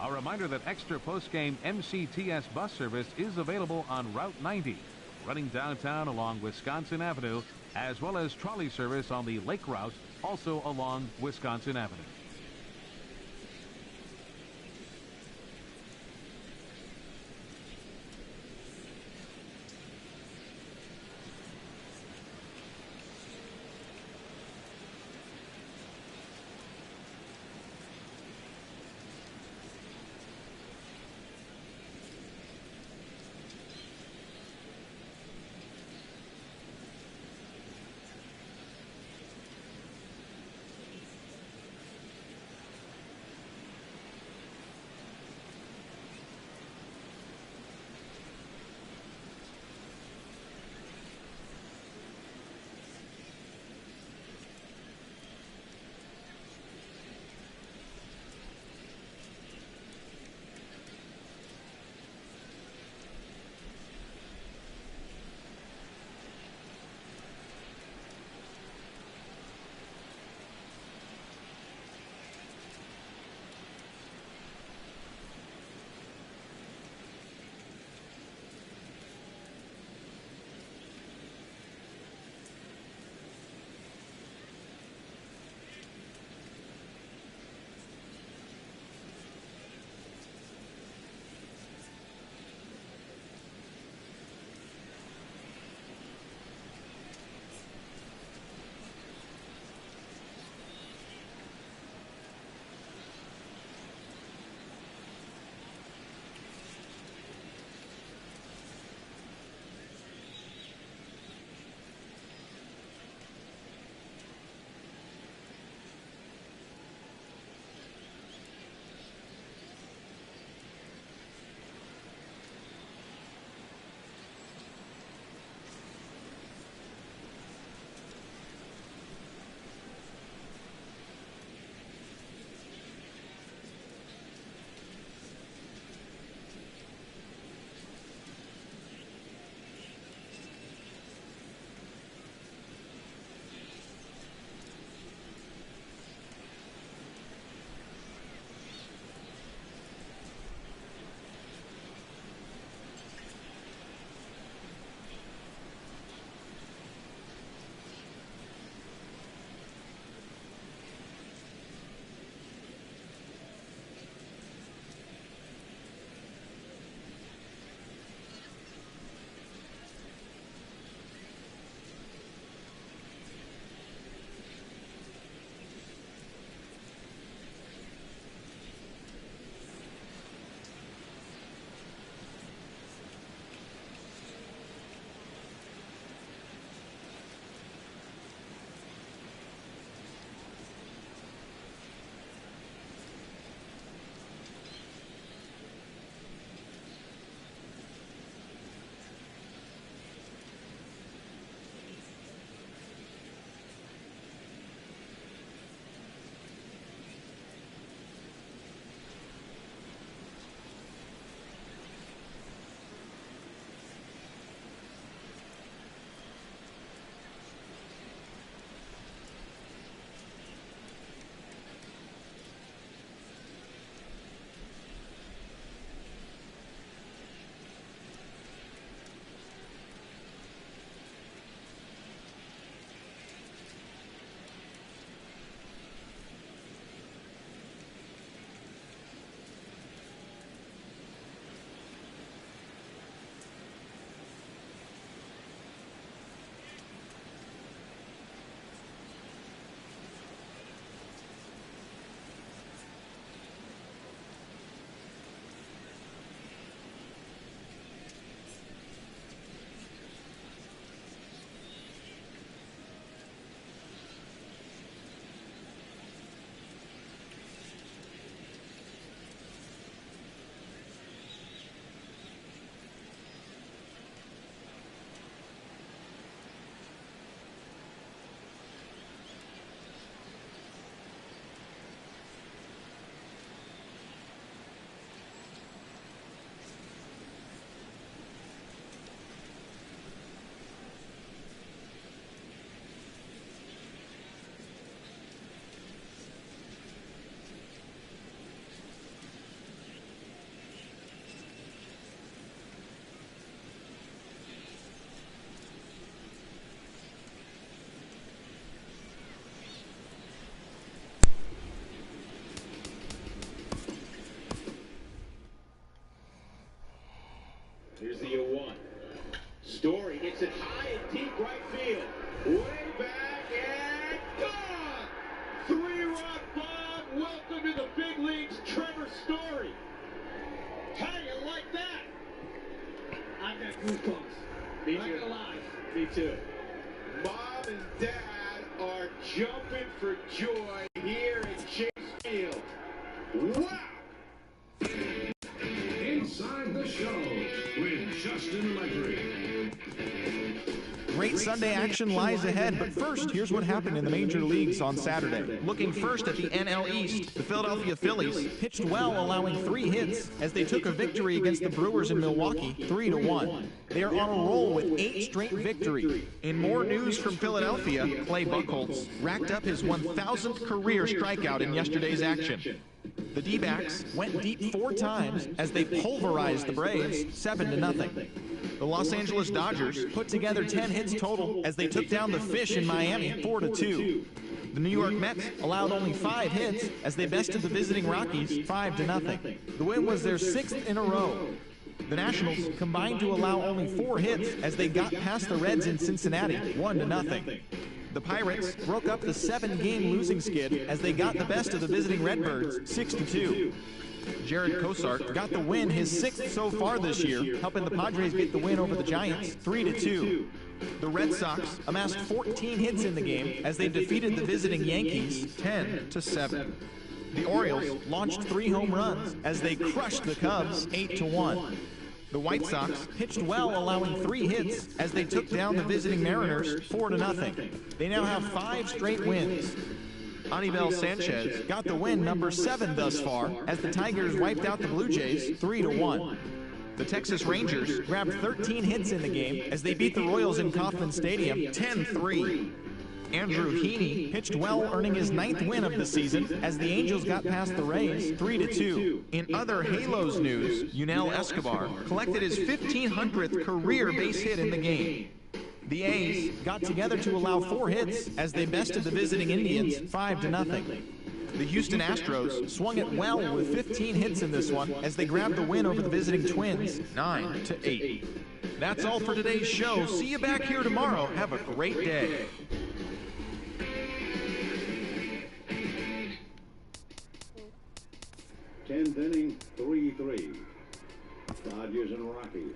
[SPEAKER 6] A reminder that extra post-game MCTS bus service is available on Route 90, running downtown along Wisconsin Avenue, as well as trolley service on the Lake Route, also along Wisconsin Avenue.
[SPEAKER 2] Me too. Me too.
[SPEAKER 7] Mom and Dad are jumping for joy here at Chase Field. Wow!
[SPEAKER 2] Inside the Show with Justin Legre.
[SPEAKER 8] Great Sunday action lies ahead, but first, here's what happened in the major leagues on Saturday. Looking first at the NL East, the Philadelphia Phillies pitched well, allowing 3 hits as they took a victory against the Brewers in Milwaukee, 3-1. They are on a roll with 8 straight victories. In more news from Philadelphia, Clay Buchholz racked up his 1,000th career strikeout in yesterday's action. The D-backs went deep 4 times as they pulverized the Braves 7-0. The Los Angeles Dodgers put together 10 hits total as they took down the Fish in Miami 4-2. The New York Mets allowed only 5 hits as they bested the visiting Rockies 5-0. The win was their 6th in a row. The Nationals combined to allow only 4 hits as they got past the Reds in Cincinnati 1-0. The Pirates broke up the 7-game losing skid as they got the best of the visiting Redbirds 6-2. Jared Cosart got the win, his 6th so far this year, helping the Padres get the win over the Giants 3-2. The Red Sox amassed 14 hits in the game as they defeated the visiting Yankees 10-7. The Orioles launched 3 home runs as they crushed the Cubs 8-1. The White Sox pitched well, allowing 3 hits as they took down the visiting Mariners 4-0. They now have 5 straight wins. Anibal Sanchez got the win, number 7 thus far, as the Tigers wiped out the Blue Jays 3-1. The Texas Rangers grabbed 13 hits in the game as they beat the Royals in Kauffman Stadium 10-3. Andrew Heaney pitched well, earning his 9th win of the season as the Angels got past the Rays 3-2. In other Halos news, Yunel Escobar collected his 1,500th career base hit in the game. The A's got together to allow 4 hits as they bested the visiting Indians 5-0. The Houston Astros swung it well with 15 hits in this one as they grabbed the win over the visiting Twins 9-8. That's all for today's show. See you back here tomorrow. Have a great day.
[SPEAKER 2] Tenth inning, 3-3. Dodgers and Rockies.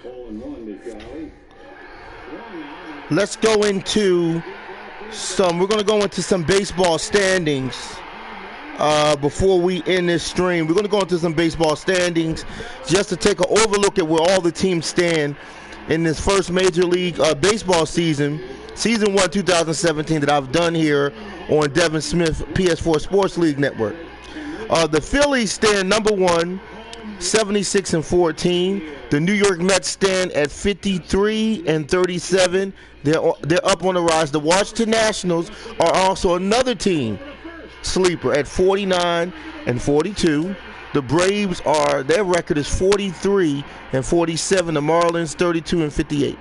[SPEAKER 2] 0-1 to Charlie.
[SPEAKER 1] Let's go into we're going to go into some baseball standings before we end this stream. We're going to go into some baseball standings just to take an overlook at where all the teams stand in this first Major League Baseball season, Season 1 2017, that I've done here on Devin Smith PS4 Sports League Network. The Phillies stand number 1, 76-14. The New York Mets stand at 53-37. They're up on the rise. The Washington Nationals are also another team sleeper at 49-42. The Braves their record is 43-47. The Marlins 32-58.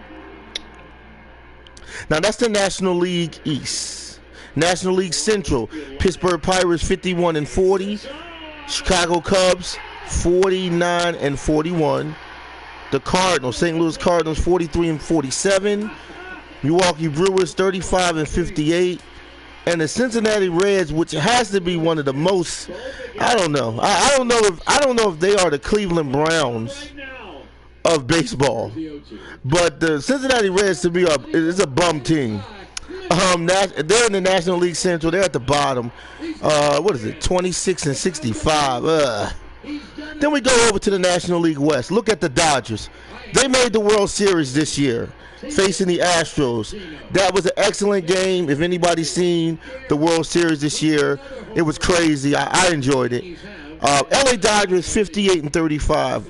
[SPEAKER 1] Now that's the National League East. National League Central, Pittsburgh Pirates 51-40. Chicago Cubs 49-41. The Cardinals, St. Louis Cardinals 43-47. Milwaukee Brewers 35-58. And the Cincinnati Reds, which has to be one of the most, I don't know if they are the Cleveland Browns of baseball. But the Cincinnati Reds to me is a bum team. They're in the National League Central. They're at the bottom. 26-65. Then we go over to the National League West. Look at the Dodgers. They made the World Series this year, facing the Astros. That was an excellent game. If anybody's seen the World Series this year, it was crazy. I enjoyed it. LA Dodgers 58-35.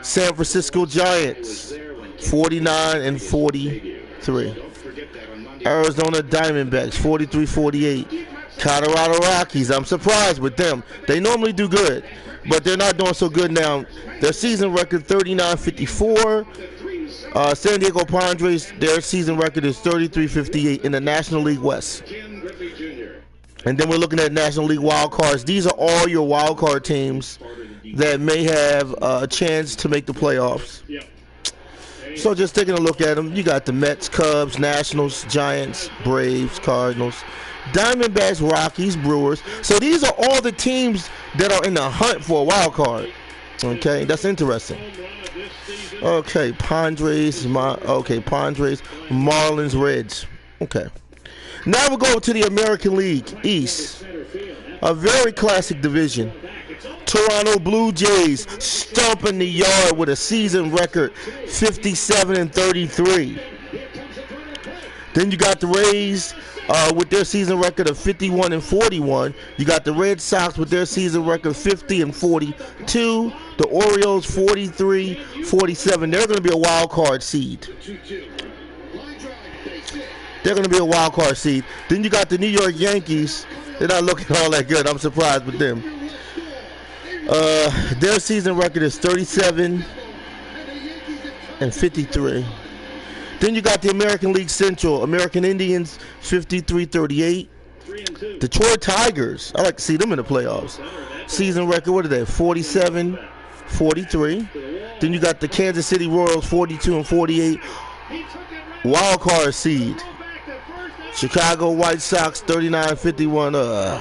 [SPEAKER 1] San Francisco Giants 49-43. Arizona Diamondbacks 43-48. Colorado Rockies, I'm surprised with them. They normally do good, but they're not doing so good now. Their season record 39-54. San Diego Padres, their season record is 33-58 in the National League West. And then we're looking at National League wild cards. These are all your wild card teams that may have a chance to make the playoffs. So just taking a look at them, you got the Mets, Cubs, Nationals, Giants, Braves, Cardinals, Diamondbacks, Rockies, Brewers. So these are all the teams that are in the hunt for a wild card. Okay, that's interesting. Okay, Padres, Marlins, Reds. Okay. Now we'll go to the American League East. A very classic division. Toronto Blue Jays stomping the yard with a season record 57-33. Then you got the Rays with their season record of 51-41. You got the Red Sox with their season record 50-42. The Orioles 43-47. They're going to be a wild card seed. They're going to be a wild card seed. Then you got the New York Yankees. They're not looking all that good. I'm surprised with them. Their season record is 37-53. Then you got the American League Central. American Indians 53-38. Detroit Tigers. I like to see them in the playoffs. Season record, what are they? 47-43. Then you got the Kansas City Royals 42-48. Wild card seed. Chicago White Sox 39-51.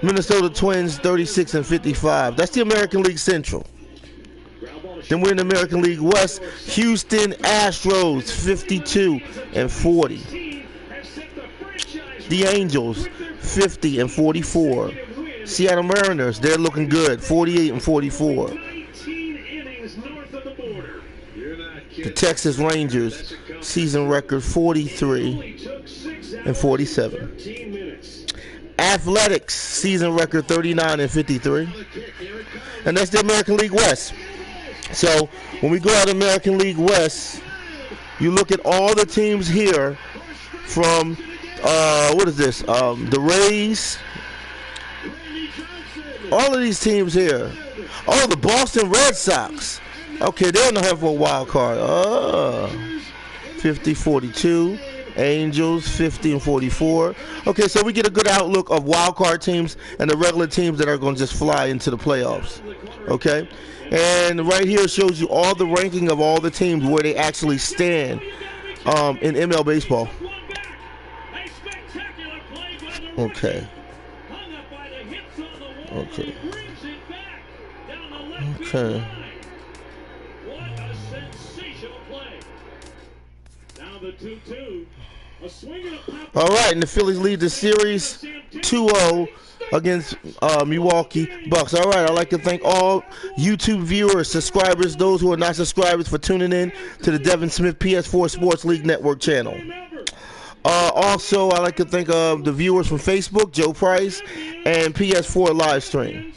[SPEAKER 1] Minnesota Twins 36-55. That's the American League Central. Then we're in the American League West. Houston Astros 52-40. The Angels 50-44. Seattle Mariners, they're looking good, 48-44. The Texas Rangers season record 43-47. Athletics season record 39-53. And that's the American League West. So when we go out of American League West, you look at all the teams here from what is this? The Rays. All of these teams here. Oh, the Boston Red Sox. Okay, they're in the hunt for a wild card. 50-42. Angels 50-44. Okay, so we get a good outlook of wild card teams and the regular teams that are going to just fly into the playoffs. Okay, and right here shows you all the ranking of all the teams where they actually stand in ML baseball. Okay. Okay. Okay. All right, and the Phillies lead the series 2-0 against Milwaukee Bucks. All right, I'd like to thank all YouTube viewers, subscribers, those who are not subscribers for tuning in to the Devin Smith PS4 Sports League Network channel. Also, I'd like to thank the viewers from Facebook, Joe Price, and PS4 live stream.